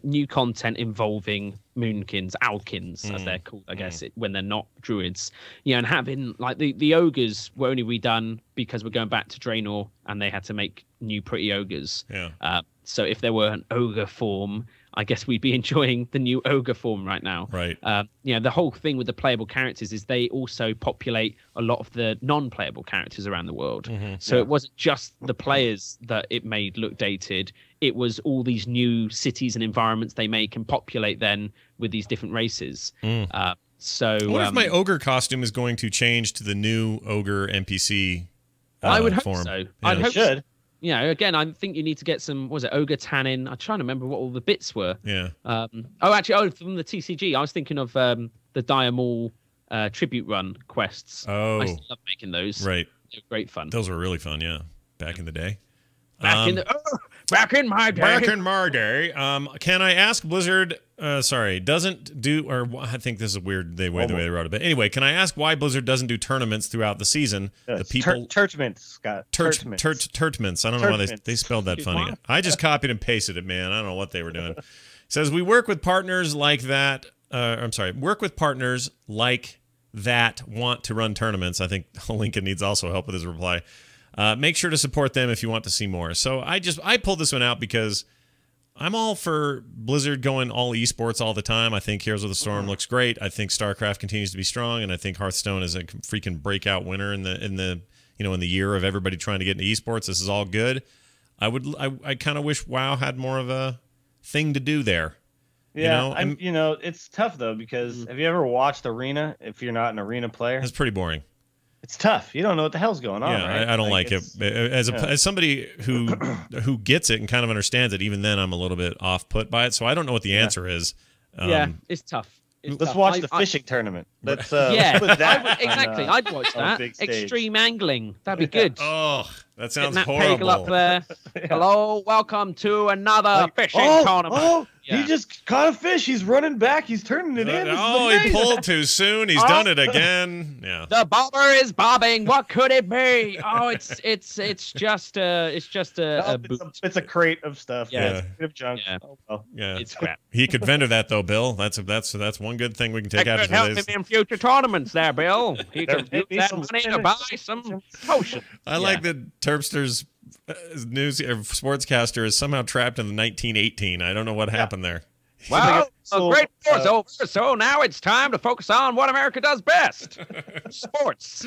new content involving Moonkins, Owlkins as they're called, I guess, when they're not druids. And having the ogres were only redone because we're going back to Draenor and they had to make new pretty ogres. Yeah. So if there were an ogre form, I guess we'd be enjoying the new ogre form right now. Right. The whole thing with the playable characters is they also populate a lot of the non-playable characters around the world. So it wasn't just the players that it made look dated. It was all these new cities and environments they make and populate then with these different races. So I wonder if my ogre costume is going to change to the new ogre NPC I would form. hope so. Yeah. I'd hope should. So. Again, I think you need to get some, ogre tannin? I'm trying to remember what all the bits were. Yeah. From the TCG, I was thinking of the Dire Maul tribute run quests. Oh. I still love making those. Right. They were great fun. Those were really fun, yeah. Back in the day. Back in my day. Back in my day. Can I ask Blizzard? Doesn't do, or I think this is weird the way they wrote it. But anyway, can I ask why Blizzard doesn't do tournaments throughout the season? The people Turtments, Scott. Turtments. I don't know why they spelled that funny. I just copied and pasted it, man. I don't know what they were doing. It says we work with partners like that. Work with partners like that want to run tournaments. I think Lincoln needs also help with his reply. Make sure to support them if you want to see more. So I pulled this one out because I'm all for Blizzard going all esports all the time. I think Heroes of the Storm looks great. I think StarCraft continues to be strong, and I think Hearthstone is a freaking breakout winner in the year of everybody trying to get into esports. This is all good. I kind of wish WoW had more of a thing to do there. Yeah, it's tough though because have you ever watched Arena? If you're not an Arena player, it's pretty boring. It's tough. You don't know what the hell's going on. Yeah, right? I don't like it. As somebody who gets it and kind of understands it, even then I'm a little bit off put by it. So I don't know what the answer is. It's tough. Let's watch the fishing tournament. Let's put that exactly. I'd watch that. Extreme angling. That'd be good. Oh, that sounds Matt horrible. Pagel up there. Hello, welcome to another fishing tournament. Oh, he just caught a fish. He's running back. He's turning it in. He pulled too soon. He's done it again. Yeah. The bobber is bobbing. What could it be? Oh, it's just a boot. It's a crate of stuff. Yeah. It's a crate of junk. Yeah. Oh, well. Yeah. It's crap. He could vendor that though, Bill. That's one good thing we can take out of help this. him in future tournaments there, Bill. He could use that money to buy some potion. I like that Terpster's news sportscaster is somehow trapped in the 1918. I don't know what happened there. Well, the great war's over, so now it's time to focus on what America does best: sports.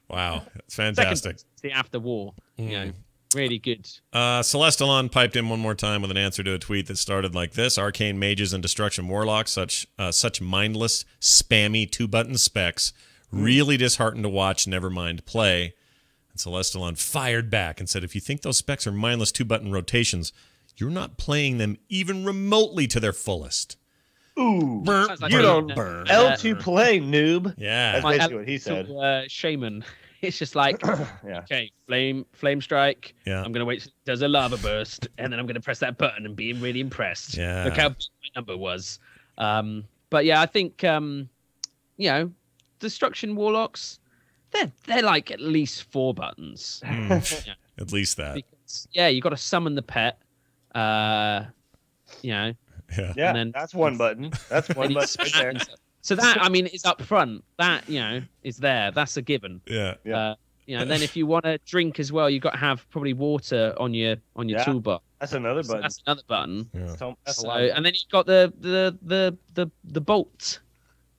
Wow, it's fantastic. The after war, really good. Celestalon piped in one more time with an answer to a tweet that started like this: Arcane mages and destruction warlocks, such mindless, spammy 2-button specs, really disheartened to watch. Never mind play. And Celestalon fired back and said, "If you think those specs are mindless 2-button rotations, you're not playing them even remotely to their fullest." Ooh, Like you don't L2 play, noob. Yeah, that's basically what he said. Shaman. It's just like, okay, flame strike. Yeah. I'm gonna wait till it does a lava burst, and then I'm gonna press that button and be really impressed. Yeah. Look how big my number was. But yeah, I think destruction warlocks, they're like at least 4 buttons. At least that. Because, you got to summon the pet. Yeah, and then that's one button. That's one button right there. So that, is up front. That, is there. That's a given. Yeah. And then if you want to drink as well, you've got to have probably water on your toolbar. That's another button. That's another button. Yeah. And then you've got the bolt,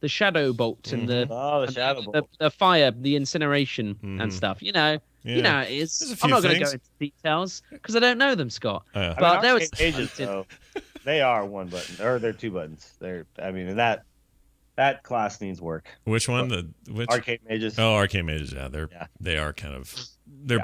the shadow bolt, and the shadow bolt, the fire, the incineration and stuff. You know how it is. I'm not going to go into details because I don't know them, Scott. But there was ages, though. They are 1 button, or they're 2 buttons. That class needs work. Which one? Which Arcane mages? Oh, Arcane mages. Yeah, they are kind of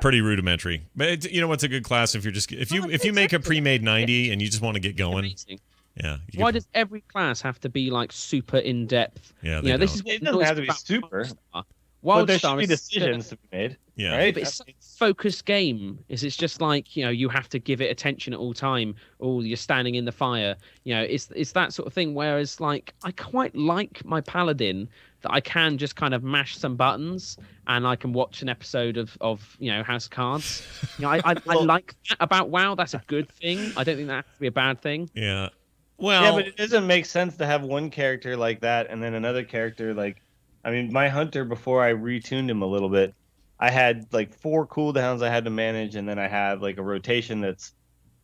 pretty rudimentary. But you know what's a good class if you make a pre-made 90 and you just want to get going. Amazing. Yeah. Why does every class have to be like super in depth? Yeah, this is what it doesn't have to be super. Wildstar there should be decisions to be made. Yeah, right? But it's such a focused game. It's just like you have to give it attention at all time. Oh, you're standing in the fire. It's that sort of thing. Whereas like I quite like my paladin that I can just kind of mash some buttons and I can watch an episode of House of Cards. I like that about WoW. That's a good thing. I don't think that has to be a bad thing. Yeah. Well, but it doesn't make sense to have one character like that and then another character like. My hunter, before I retuned him a little bit, I had like 4 cooldowns I had to manage, and then I have like a rotation that's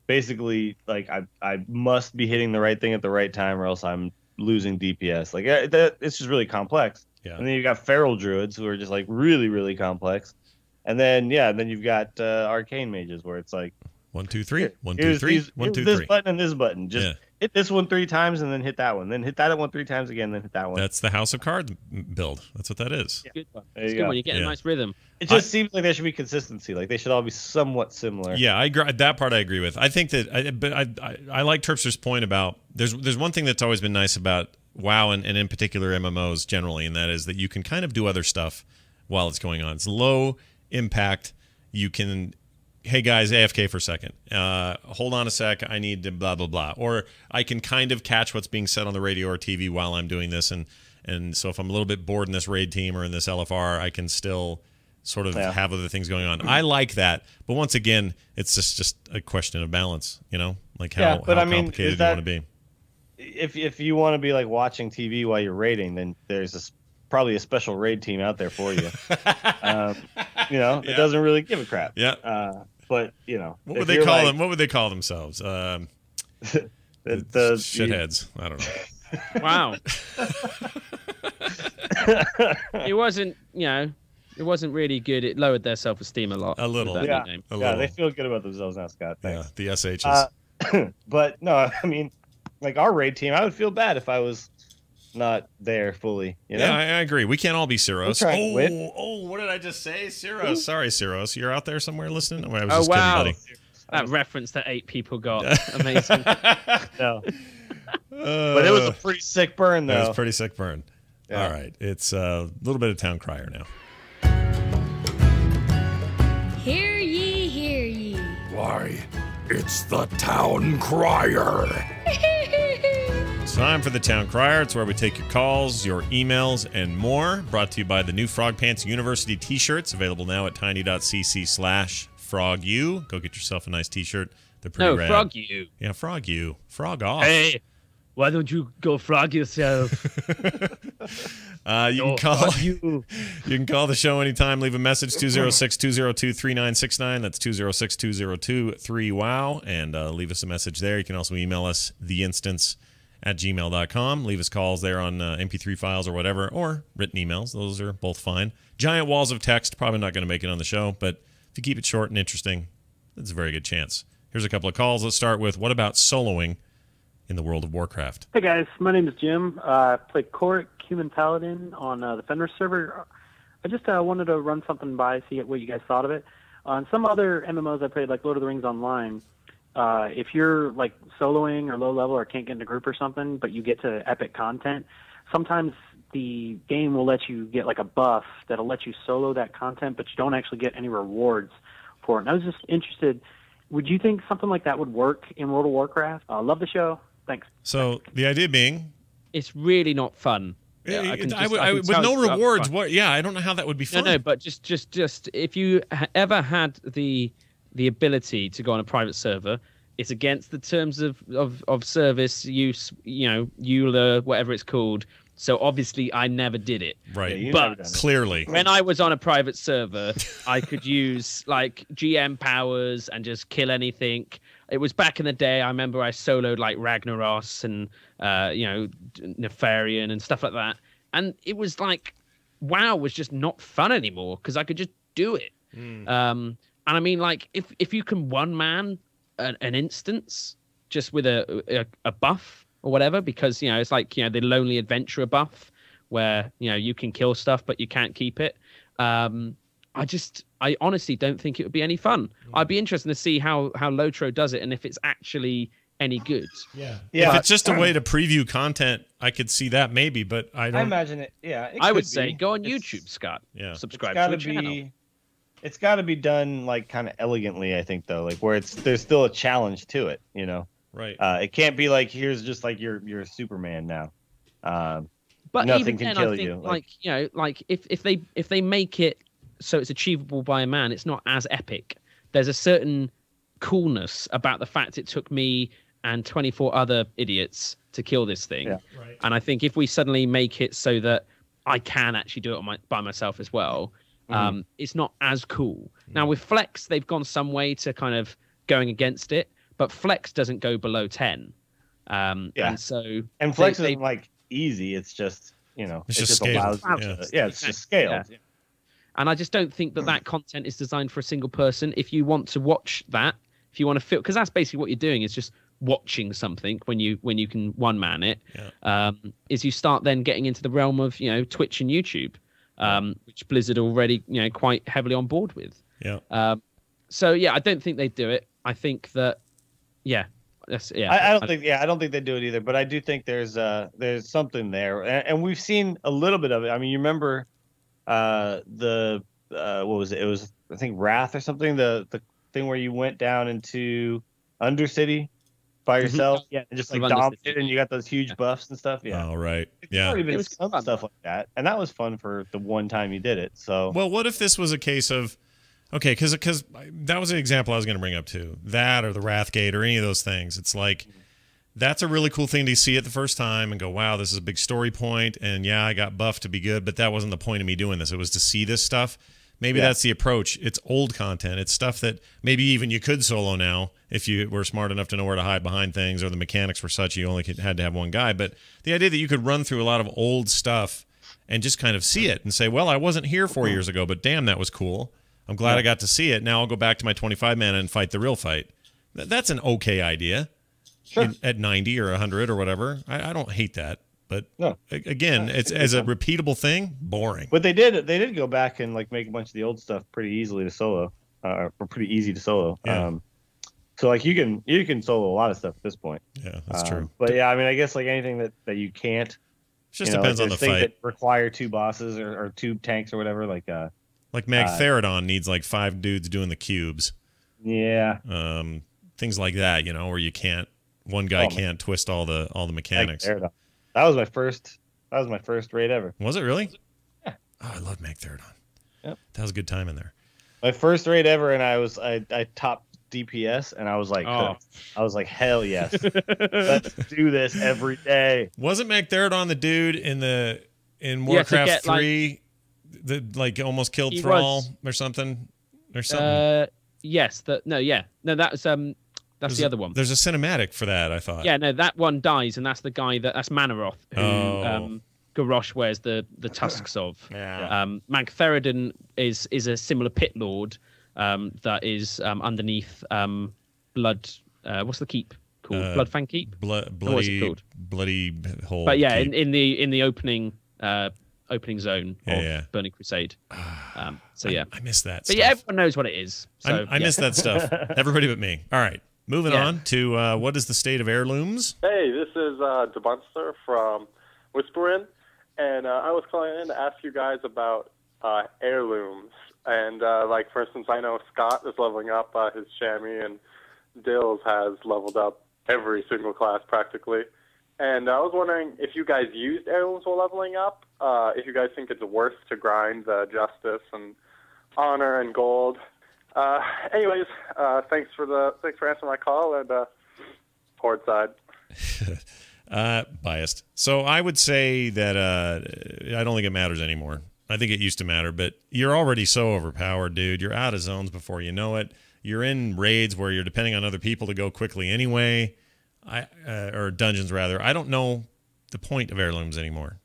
basically like I must be hitting the right thing at the right time, or else I'm losing DPS. Like it's just really complex. Yeah. And then you've got feral druids who are just like really, really complex. And then then you've got arcane mages where it's like 1, 2, 3, 1, 2, 3, 1, 2, 3. This button and this button. Just hit this one 3 times and then hit that one. Then hit that one 3 times again, then hit that one. That's the House of Cards build. That's what that is. Good one. It's good one. You get a nice rhythm. It just seems like there should be consistency. Like they should all be somewhat similar. Yeah, I agree. That part I agree with. I think that, but I like Terpster's point about there's one thing that's always been nice about WoW and in particular MMOs generally, and that is that you can kind of do other stuff while it's going on. It's low impact. You can, hey guys, AFK for a second. Hold on a sec. I need to blah, blah, blah. Or I can kind of catch what's being said on the radio or TV while I'm doing this. And so if I'm a little bit bored in this raid team or in this LFR, I can still sort of have other things going on. I like that. But once again, it's just a question of balance, like how complicated you want to be. If you want to be like watching TV while you're raiding, then there's probably a special raid team out there for you. It doesn't really give a crap. Yeah. But what would they call them? What would they call themselves? The shitheads. I don't know. Wow. It wasn't, it wasn't really good. It lowered their self-esteem a lot. A little. Yeah. A little. They feel good about themselves now, Scott. Thanks. Yeah, the SHs. But no, I mean, like our raid team, I would feel bad if I was not there fully. Yeah, I agree. We can't all be Cyros. What did I just say? Cyros. Sorry, Cyros. You're out there somewhere listening? I was just kidding, buddy. That reference that 8 people got. Amazing. No. But it was a pretty sick burn, though. It was a pretty sick burn. Yeah. All right. It's a little bit of Town Crier now. Hear ye, hear ye. Why, it's the Town Crier. It's time for the Town Crier. It's where we take your calls, your emails, and more. Brought to you by the new Frog Pants University t-shirts, available now at tiny.cc/frogu. Go get yourself a nice t-shirt. They're pretty rad. Frog you. Yeah, Frog you. Frog off. Hey, why don't you go frog yourself? You can call the show anytime. Leave a message, 206-202-3969. That's 206-202-3WOW. And leave us a message there. You can also email us, theinstance@gmail.com. Leave us calls there on MP3 files or whatever, or written emails. Those are both fine. Giant walls of text, probably not going to make it on the show, but if you keep it short and interesting, that's a very good chance. Here's a couple of calls. Let's start with, what about soloing in the World of Warcraft? Hey guys, my name is Jim. I play Coric, Human Paladin on the Fenris server. I just wanted to run something by, see what you guys thought of it. On some other MMOs I played, like Lord of the Rings Online, if you're like soloing or low level or can't get in a group or something, but you get to epic content, sometimes the game will let you get like a buff that'll let you solo that content, but you don't actually get any rewards for it. And I was just interested, would you think something like that would work in World of Warcraft? Love the show. Thanks. So the idea being, it's really not the with no rewards. What? Yeah, I don't know how that would be fun. No, but just if you ever had the ability to go on a private server, it's against the terms of service use, EULA, whatever it's called. So obviously I never did it. Right. Yeah, but clearly, when I was on a private server, I could use like GM powers and just kill anything. It was back in the day. I remember I soloed like Ragnaros and Nefarian and stuff like that. And it was like, WoW was just not fun anymore because I could just do it. And I mean, like, if you can one man an instance just with a buff or whatever, because it's like the Lonely Adventurer buff where you can kill stuff but you can't keep it. I honestly don't think it would be any fun. I'd be interested to see how Lotro does it and if it's actually any good. Yeah. If it's just a way to preview content, I could see that maybe, but I imagine it. Yeah. I would say go on YouTube, Scott. Yeah. Subscribe to the channel. It's got to be done like kind of elegantly, I think, though, like where there's still a challenge to it, Right. It can't be like, here's just like you're Superman now. But nothing even can then, kill I think, you. like if they make it so it's achievable by a man, it's not as epic. There's a certain coolness about the fact it took me and 24 other idiots to kill this thing. Yeah. Right. And I think if we suddenly make it so that I can actually do it by myself as well, it's not as cool. Now with Flex, they've gone some way to kind of going against it, but flex doesn't go below 10. And so flex isn't like easy. It's just it's just scaled. It's just scaled. Yeah. And I just don't think that content is designed for a single person. If you want to watch that, if you want to feel, because that's basically what you're doing is just watching something when you can one man it. Is you start then getting into the realm of Twitch and YouTube, which Blizzard already quite heavily on board with. So I don't think they do it. I think that I don't think they do it either, but I do think there's something there, and we've seen a little bit of it. I mean, you remember what was it? It was, I think, Wrath or something, the thing where you went down into Undercity by yourself, and just like dominated, and you got those huge buffs and stuff. Oh, right. It was some stuff like that, and that was fun for the one time you did it. So, well, what if this was a case of, okay, because that was an example I was going to bring up too, that or the Wrathgate or any of those things. It's like, that's a really cool thing to see it the first time and go, wow, this is a big story point, and I got buffed to be good, but that wasn't the point of me doing this. It was to see this stuff. Maybe that's the approach. It's old content. It's stuff that maybe even you could solo now if you were smart enough to know where to hide behind things, or the mechanics were such you only had to have one guy. But the idea that you could run through a lot of old stuff and just kind of see it and say, well, I wasn't here 4 years ago, but damn, that was cool. I'm glad I got to see it. Now I'll go back to my 25 mana and fight the real fight. That's an okay idea. Sure. At 90 or 100 or whatever. I don't hate that. But again, it's as a repeatable thing, boring. But they did go back and like make a bunch of the old stuff pretty easily to solo, or pretty easy to solo. So like you can solo a lot of stuff at this point. Yeah, that's true. But I mean, I guess like anything that you can't. It just depends on the fight. That require 2 bosses or 2 tanks or whatever. Like Magtheridon needs like 5 dudes doing the cubes. Yeah. Things like that, where you can't. One guy can't twist all the mechanics. That was my first raid ever. Was it really? Yeah. Oh, I love Magtheridon. Yep. That was a good time in there. My first raid ever, and I topped DPS, and I was like, hell yes, let's do this every day. Wasn't Magtheridon the dude in Warcraft 3 that like almost killed Thrall or something? Yes. That's the other one. There's a cinematic for that, I thought. Yeah, no, that one dies, and that's the guy that's Manaroth, who Garrosh wears the tusks of. Magtheridon is a similar pit lord that is underneath Blood. What's the keep called? Bloodfang Keep. What's it called? Bloody hole. But in the opening zone of Burning Crusade. I missed that. But stuff. Everyone knows what it is. So, I missed that stuff. Everybody but me. All right. Moving on to what is the state of heirlooms? Hey, this is DeBunster from Whisperin, and I was calling in to ask you guys about heirlooms. And, for instance, I know Scott is leveling up his chamois, and Dills has leveled up every single class practically. And I was wondering if you guys used heirlooms while leveling up, if you guys think it's worth to grind the justice and honor and gold. Anyways, thanks for answering my call, and Horde side. Biased. So I would say that I don't think it matters anymore. I think it used to matter, but you're already so overpowered, dude. You're out of zones before you know it. You're in raids where you're depending on other people to go quickly anyway, or dungeons rather. I don't know the point of heirlooms anymore.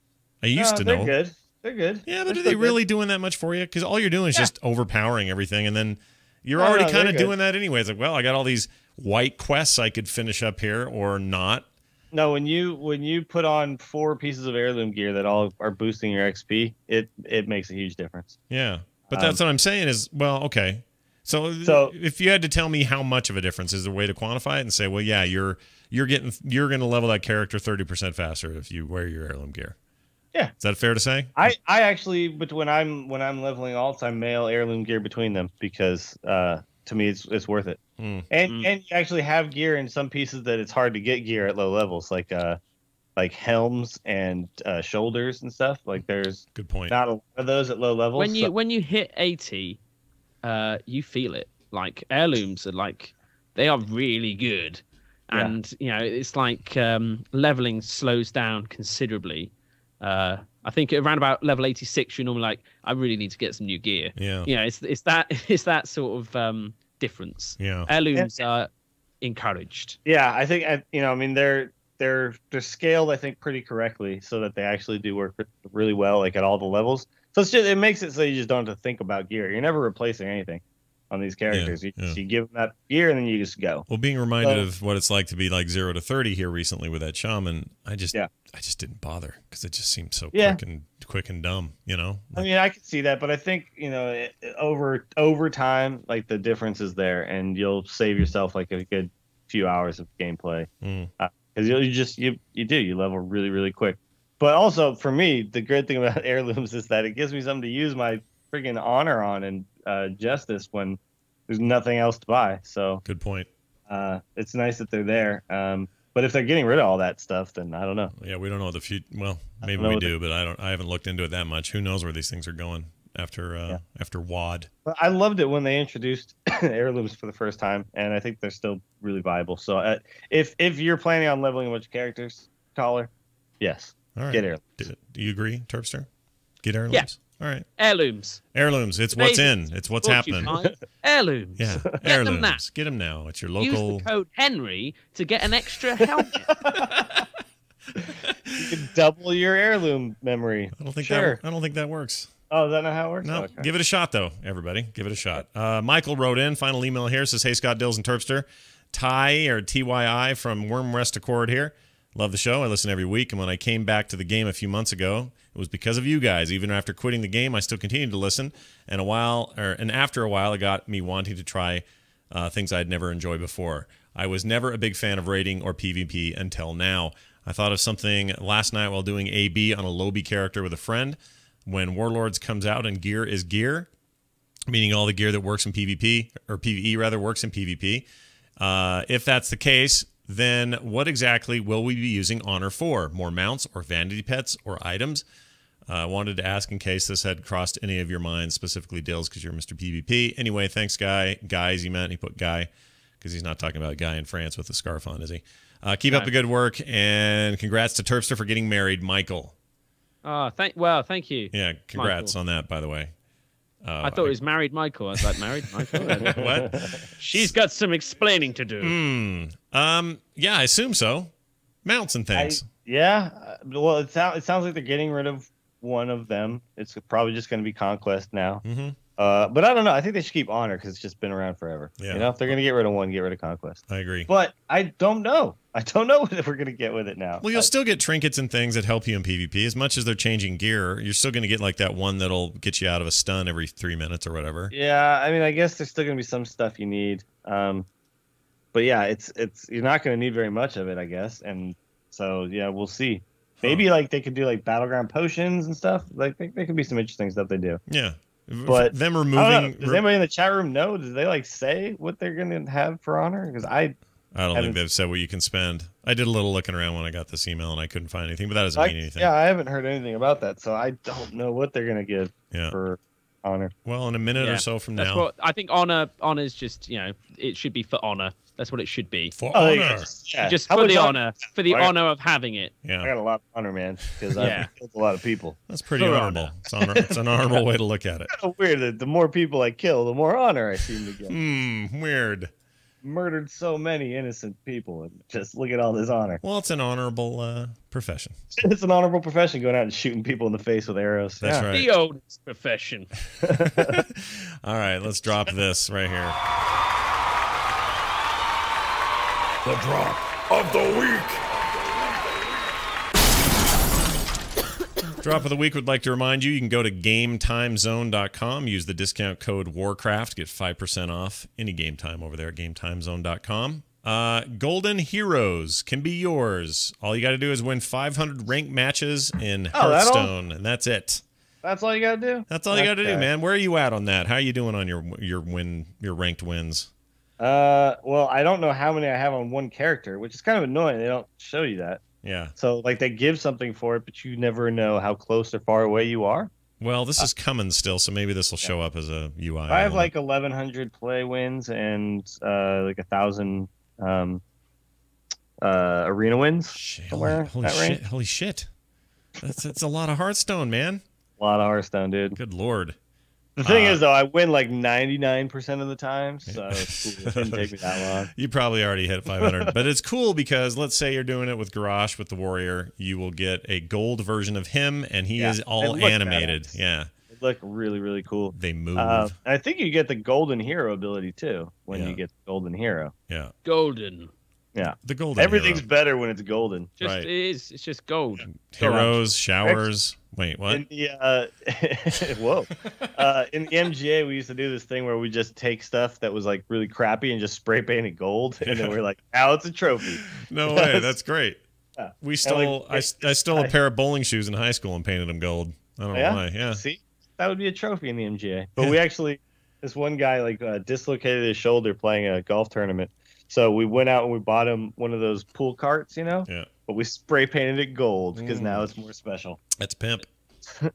I used to know. They're good. Yeah, but are they really doing that much for you? Because all you're doing is just overpowering everything, and then you're already kind of doing that anyway. It's like, well, I got all these white quests I could finish up here or not. No, when you put on 4 pieces of heirloom gear that all are boosting your XP, it makes a huge difference. Yeah, but that's what I'm saying is, well, okay. So if you had to tell me how much of a difference, is there a way to quantify it and say, well, yeah, you're going to level that character 30% faster if you wear your heirloom gear? Yeah. Is that fair to say? I actually, but when I'm leveling alts, I mail heirloom gear between them because to me it's worth it. And you actually have gear in some pieces that it's hard to get gear at low levels, like helms and shoulders and stuff. Like there's good point. Not a lot of those at low levels. When you hit 80, you feel it. Like heirlooms are they are really good, and it's like leveling slows down considerably. I think around about level 86, you're normally like, I really need to get some new gear. Yeah. It's that sort of difference. Yeah. Heirlooms are encouraged. Yeah, I think I mean they're scaled, I think, pretty correctly so that they actually do work really well, like at all the levels. So it makes it so you just don't have to think about gear. You're never replacing anything on these characters. You give them that gear and then you just go. Well, being reminded of what it's like to be like 0 to 30 here recently with that shaman, I just didn't bother because it just seemed so quick and dumb. I mean, I can see that, but I think over time, like the difference is there, and you'll save yourself like a good few hours of gameplay because you level really, really quick. But also for me, the great thing about heirlooms is that it gives me something to use my freaking honor on and justice when there's nothing else to buy. So good point. It's nice that they're there. But if they're getting rid of all that stuff, then I don't know. Yeah, we don't know the future. Well, maybe we do, but I haven't looked into it that much. Who knows where these things are going after WOD? But I loved it when they introduced heirlooms for the first time, and I think they're still really viable. So if you're planning on leveling a bunch of characters, Caller, yes. All right. Get heirlooms. Do you agree, Terpster? Get heirlooms? Yeah. All right. Heirlooms. It's what's in. It's what's happening. Heirlooms. Yeah. Heirlooms. Get them now. It's your local. Use the code Henry to get an extra helmet. You can double your heirloom memory. I don't think that works. Oh, is that not how it works? No. Okay. Give it a shot, though, everybody. Give it a shot. Michael wrote in. Final email here. Says, hey, Scott, Dills, and Terpster. Ty, or TYI, from Worm Rest Accord here. Love the show. I listen every week, and when I came back to the game a few months ago, it was because of you guys. Even after quitting the game, I still continued to listen, and after a while, it got me wanting to try things I'd never enjoyed before. I was never a big fan of raiding or PvP until now. I thought of something last night while doing AB on a Lobby character with a friend. When Warlords comes out and gear is gear, meaning all the gear that works in PvP, or PvE rather, works in PvP. If that's the case, then what exactly will we be using Honor for? More mounts or vanity pets or items? I wanted to ask in case this had crossed any of your minds, specifically Dills, because you're Mr. PvP. Anyway, thanks, guys, he meant. He put Guy, because he's not talking about a guy in France with a scarf on, is he? Keep up the good work, and congrats to Terpster for getting married, Michael. Thank you. Yeah, congrats Michael. on that, by the way. I thought it was married Michael. I was like, married Michael? What? She's got some explaining to do. Yeah, I assume so. Mounts and things. Well, it sounds like they're getting rid of one of them. It's probably just going to be Conquest now. Mm-hmm. But I don't know. I think they should keep Honor because it's just been around forever. Yeah. If they're going to get rid of one, get rid of Conquest. I agree. But I don't know. I don't know what we're going to get with it now. Well, you'll still get trinkets and things that help you in PvP. As much as they're changing gear, you're still going to get like that one that'll get you out of a stun every 3 minutes or whatever. Yeah, I mean, I guess there's still going to be some stuff you need. But yeah, it's you're not going to need very much of it, I guess. And so yeah, we'll see. Maybe like they could do like battleground potions and stuff. Like there could be some interesting stuff they do. Yeah. But them removing. Does anybody in the chat room know? Did they like say what they're going to have for Honor? Because I don't think they've said what you can spend. I did a little looking around when I got this email and I couldn't find anything, but that doesn't mean anything. Yeah, I haven't heard anything about that, so I don't know what they're going to give for Honor. Well, in a minute or so from That's now. What, I think Honor's just, it should be for Honor. That's what it should be. For Honor. Just for the honor. For the honor of having it. Yeah. I got a lot of honor, man, because I've killed a lot of people. That's pretty honorable. It's an honorable way to look at it. It's kind of weird that the more people I kill, the more honor I seem to get. Weird. Murdered so many innocent people, and just look at all this honor. Well, it's an honorable profession. It's an honorable profession, going out and shooting people in the face with arrows. That's right. The oldest profession. All right, let's drop this right here. The drop of the week. Drop of the week would like to remind you, you can go to GameTimeZone.com, use the discount code WARCRAFT, get 5% off any game time over there at GameTimeZone.com. Golden Heroes can be yours. All you got to do is win 500 ranked matches in Hearthstone, and that's it. That's all you got to do? That's all you got to do, man. Where are you at on that? How are you doing on your ranked wins? Well, I don't know how many I have on one character, which is kind of annoying. They don't show you that. Yeah. So, like, they give something for it, but you never know how close or far away you are. Well, this is coming still, so maybe this will show up as a UI. I have like 1,100 play wins and like 1,000 arena wins. Holy shit! That's a lot of Hearthstone, man. A lot of Hearthstone, dude. Good lord. The thing is, though, I win like 99% of the time, so it didn't take me that long. You probably already hit 500, but it's cool because let's say you're doing it with Garrosh with the Warrior, you will get a gold version of him, and he is all animated. Badass. Yeah, they look really, really cool. They move. I think you get the Golden Hero ability too when you get the Golden Hero. Yeah, golden. Yeah, the golden. Everything's better when it's golden. It is. It's just gold. Heroes, showers. Wait, what? In the in the MGA, we used to do this thing where we just take stuff that was like really crappy and just spray paint it gold, and then we're like, now it's a trophy. No way, that's great. Yeah. We stole. I stole a pair of bowling shoes in high school and painted them gold. I don't know why. Yeah, see, that would be a trophy in the MGA. But we actually, this one guy dislocated his shoulder playing a golf tournament. So we went out and we bought him one of those pool carts, Yeah. But we spray painted it gold because now it's more special. That's pimp.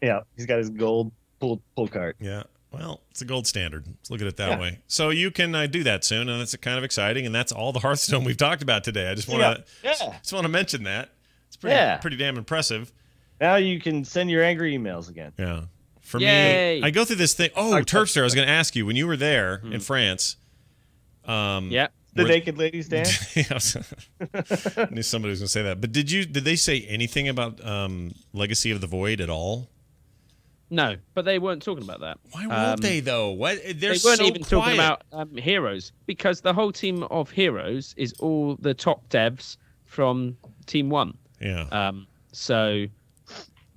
Yeah, he's got his gold pool cart. Yeah. Well, it's a gold standard. Let's look at it that way. So you can do that soon, and that's kind of exciting. And that's all the Hearthstone we've talked about today. I just want to mention that. It's pretty damn impressive. Now you can send your angry emails again. Yeah. For me, I go through this thing. Oh, Terpster, I was going to ask you when you were there in France. The naked ladies dance. I knew somebody was going to say that. But did they say anything about Legacy of the Void at all? No, but they weren't talking about that. Why won't they though? What? They weren't even talking about Heroes because the whole team of Heroes is all the top devs from Team 1. Yeah. So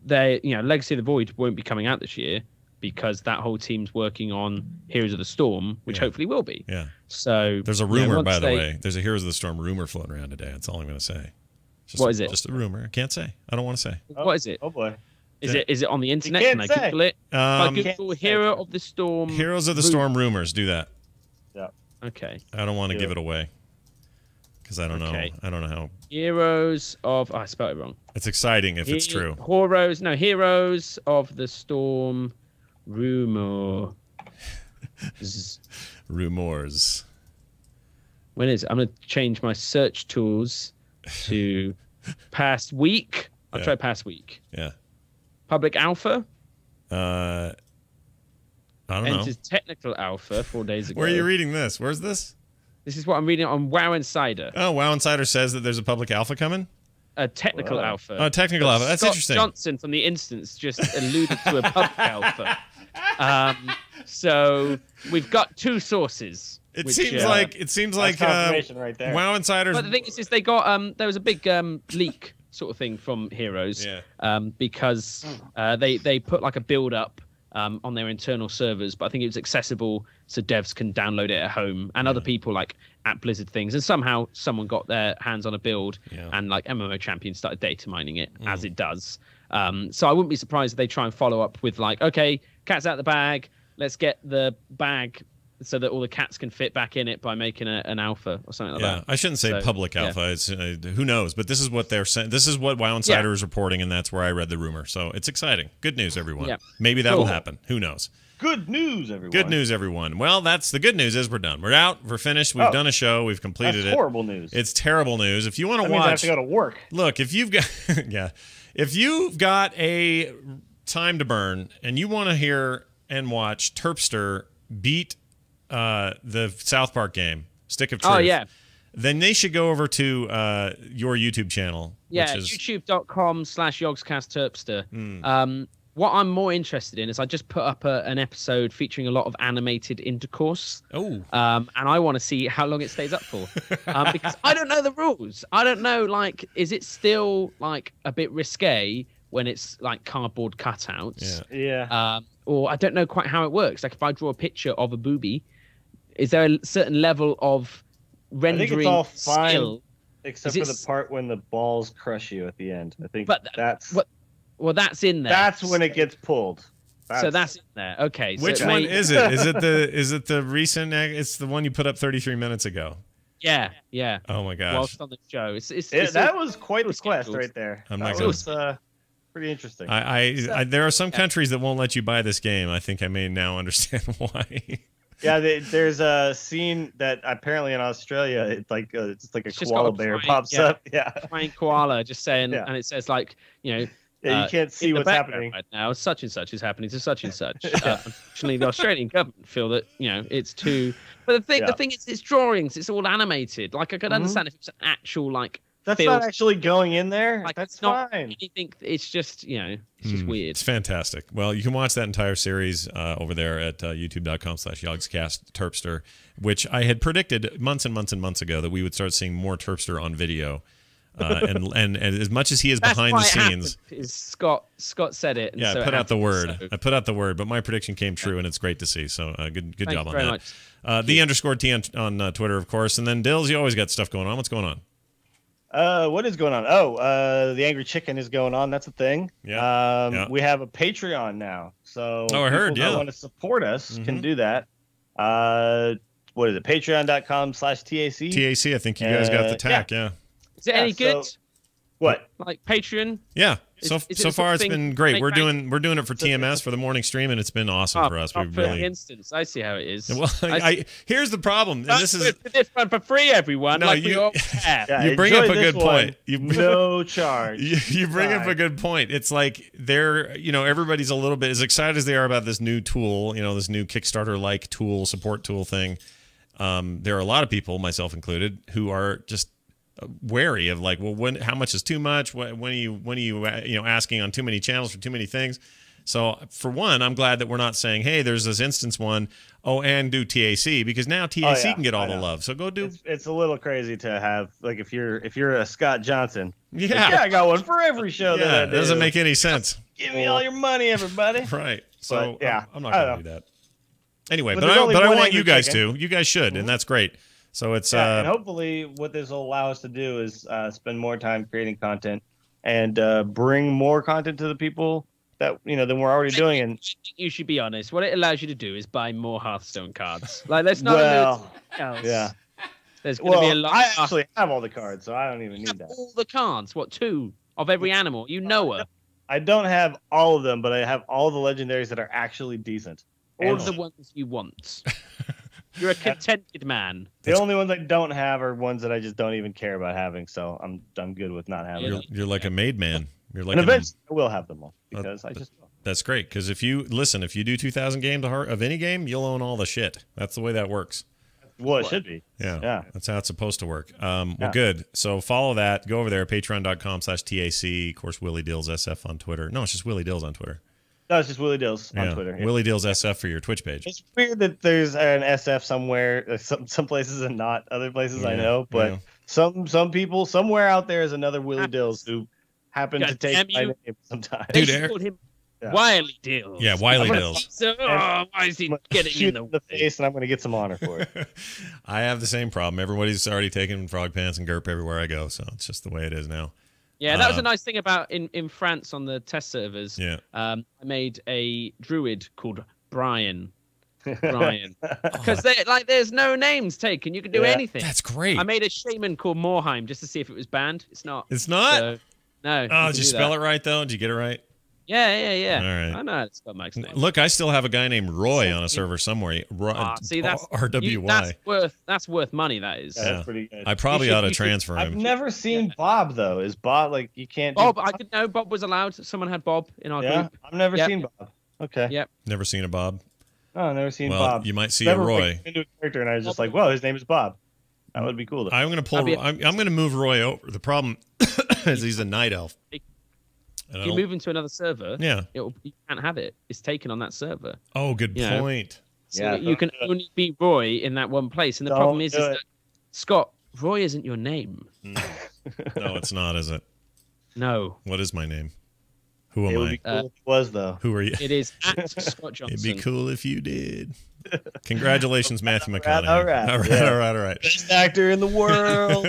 they, Legacy of the Void won't be coming out this year because that whole team's working on Heroes of the Storm, which hopefully will be. Yeah. So there's a rumor, by the way. There's a Heroes of the Storm rumor floating around today. That's all I'm going to say. What is it? Just a rumor. I can't say. I don't want to say. What is it? Oh boy. Is it on the internet? Can I Google it? I Google Hero of the Storm. Heroes of the Storm rumors. Do that. Yeah. Okay. I don't want to give it away because I don't know. I don't know how. Heroes of. I spelled it wrong. It's exciting if it's true. Heroes of the Storm rumor. Rumors. When is it? I'm going to change my search tools to past week. I'll try past week. Yeah. Public alpha. I don't know. Entered technical alpha 4 days ago. Where are you reading this? Where's this? This is what I'm reading on WoW Insider. Oh, WoW Insider says that there's a public alpha coming? A technical alpha. Oh, technical alpha. That's interesting. Johnson from The Instance just alluded to a public alpha. So we've got two sources. It seems like right there. WoW Insiders. But the thing is they got there was a big leak sort of thing from Heroes because they put like a build up on their internal servers, but I think it was accessible so devs can download it at home and other people like at Blizzard things, and somehow someone got their hands on a build and like MMO Champions started data mining it as it does. So I wouldn't be surprised if they try and follow up with like, okay, cat's out the bag, let's get the bag so that all the cats can fit back in it by making an alpha or something like that. I shouldn't say public alpha. It's, who knows? But this is what they're saying. This is what WoW Insider is reporting, and that's where I read the rumor. So it's exciting. Good news, everyone. Yeah. Maybe that'll happen. Who knows? Good news, everyone. Good news, everyone. Well, that's the good news is we're done. We're out. We're finished. We've done a show. We've completed it. That's horrible news. It's terrible news. If you want to watch, means I have to go to work. Look, if you've got if you've got a time to burn and you want to hear and watch Terpster beat the South Park game, Stick of Truth. Then they should go over to your YouTube channel. Yeah, which is youtube.com/yogscastterpster. What I'm more interested in is I just put up an episode featuring a lot of animated intercourse. Oh. And I want to see how long it stays up for. Because I don't know the rules. I don't know, like, is it still, like, a bit risque when it's, like, cardboard cutouts? Yeah. Or I don't know quite how it works. Like, if I draw a picture of a boobie, is there a certain level of rendering I think it's all fine, skill? Except for the part when the balls crush you at the end. I think that's... Well, that's in there. That's when it gets pulled. So that's in there. Okay. Which one is it? Is it the recent? It's the one you put up 33 minutes ago. Yeah. Oh my gosh. Whilst on the show, that was quite the quest right there. That was pretty interesting. I there are some countries that won't let you buy this game. I think I may now understand why. Yeah, there's a scene that apparently in Australia, it's like a koala bear pops up. Yeah, flying koala, just saying, and it says like, Yeah, you can't see what's happening right now. Such and such is happening to such and such. Unfortunately, the Australian government feel that it's too. But the thing is, it's drawings. It's all animated. Like I could understand if it's an actual That's not actually going in there. Like, that's not fine. Anything. It's just it's just weird. It's fantastic. Well, you can watch that entire series over there at youtube.com/yogscast Terpster, which I had predicted months and months and months ago that we would start seeing more Terpster on video. And as much as he is behind the scenes, Scott said it. And I put out the word. I put out the word, but my prediction came true, and it's great to see. So good job on that. The_T on Twitter, of course, and then Dills. You always got stuff going on. What's going on? What is going on? The Angry Chicken is going on. That's a thing. Yeah. We have a Patreon now. So I heard. People that want to support us can do that. What is it? Patreon.com/TAC. TAC. I think you guys got the tack. Yeah. Is it any good? What? Like Patreon? Yeah. So far it's been great. We're doing it for TMS for the morning stream, and it's been awesome for us. We really instance. I see how it is. Well, here's the problem. And this is this one for free, everyone. No, you bring up a good point. No charge. You bring up a good point. It's like everybody's a little bit as excited as they are about this new tool, this new Kickstarter-like tool, support tool thing. There are a lot of people, myself included, who are just wary of how much is too much? When are you asking on too many channels for too many things? So for one, I'm glad that we're not saying, hey, there's this instance one, and do TAC, because now TAC can get all the love. So go do. It's a little crazy to have if you're a Scott Johnson. Yeah, I got one for every show. Yeah, it doesn't make any sense. Give me all your money, everybody. Right. So I'm not going to do that. Anyway, but I want you guys to. You guys should, and that's great. So it's and hopefully what this will allow us to do is spend more time creating content and bring more content to the people that than we're already doing. And you should be honest. What it allows you to do is buy more Hearthstone cards. There's not else. Yeah. There's going to be a lot. I actually have all the cards, so I don't even need that. All the cards. What, 2 of every animal? I don't have all of them, but I have all the legendaries that are actually decent. All of the ones you want. You're a contented man. The only ones I don't have are ones that I just don't even care about having, so I'm good with not having them. You're like a made man. You're like eventually I will have them all because I just. That's great, because if you do 2,000 games of any game, you'll own all the shit. That's the way that works. Well, it should be. Yeah. That's how it's supposed to work. Well, good. So follow that. Go over there, patreon.com/TAC. Of course, Willie Dills SF on Twitter. No, it's just Willie Dills on Twitter. No, it's just Willie Dills on Twitter. Willie Dills SF for your Twitch page. It's weird that there's an SF somewhere, some places and not other places. I know, but some people somewhere out there is another Willie Dills who happened to take my name sometimes. Dude, they called him Wiley Dills. Yeah, Wiley Dills. Why is he getting in the face? And I'm going to get some honor for it. I have the same problem. Everybody's already taking frog pants and GURP everywhere I go, so it's just the way it is now. Yeah, that was a nice thing about in France on the test servers. Yeah. I made a druid called Brian. Because there's no names taken. You can do anything. That's great. I made a shaman called Morheim just to see if it was banned. It's not. It's not? So, no. Oh, did you spell it right, though? Did you get it right? Yeah. All right. I know it's got Mike's name. Look, I still have a guy named Roy on a server somewhere. See, that's RWY. That's worth money. That is. That's pretty good. I probably ought to transfer him. I've never seen Bob though. Is Bob you can't? Bob, I didn't know Bob was allowed. Someone had Bob in our group. I've never seen Bob. Okay. Yep. Never seen a Bob. Oh, never seen Bob. You might see a Roy. Into a character, and I was just like, "Well, his name is Bob." That would be cool. Though. I'm gonna move Roy over. The problem is he's a night elf. If you move into another server, you can't have it. It's taken on that server. Oh, good point. So you can only be Roy in that one place. And the problem is that, Scott, Roy isn't your name. No, it's not, is it? No. What is my name? Who am I? It would be cool if it was, though. Who are you? It is at Scott Johnson. It'd be cool if you did. Congratulations, Matthew McConaughey. All right. Best actor in the world.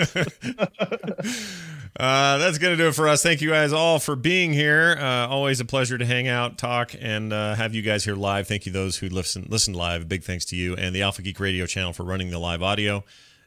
That's going to do it for us. Thank you guys all for being here. Always a pleasure to hang out, talk, and have you guys here live. Thank you those who listen live. Big thanks to you and the Alpha Geek Radio channel for running the live audio,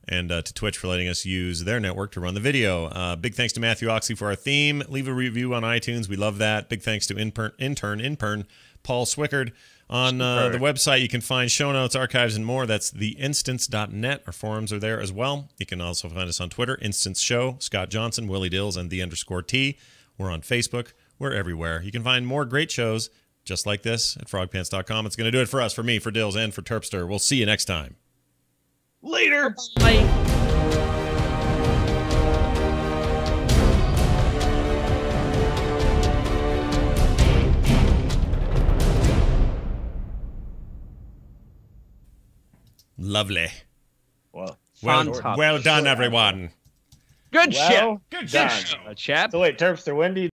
and to Twitch for letting us use their network to run the video. Big thanks to Matthew Oxley for our theme. Leave a review on iTunes. We love that. Big thanks to intern Paul Swickard. On the website, you can find show notes, archives, and more. That's theinstance.net. Our forums are there as well. You can also find us on Twitter, Instance Show, Scott Johnson, Willie Dills, and _T. We're on Facebook. We're everywhere. You can find more great shows just like this at frogpants.com. It's going to do it for us, for me, for Dills, and for Terpster. We'll see you next time. Later. Bye. Lovely. Well done, everyone. Good shit. Good done. Chap. So wait, Terpster, when do you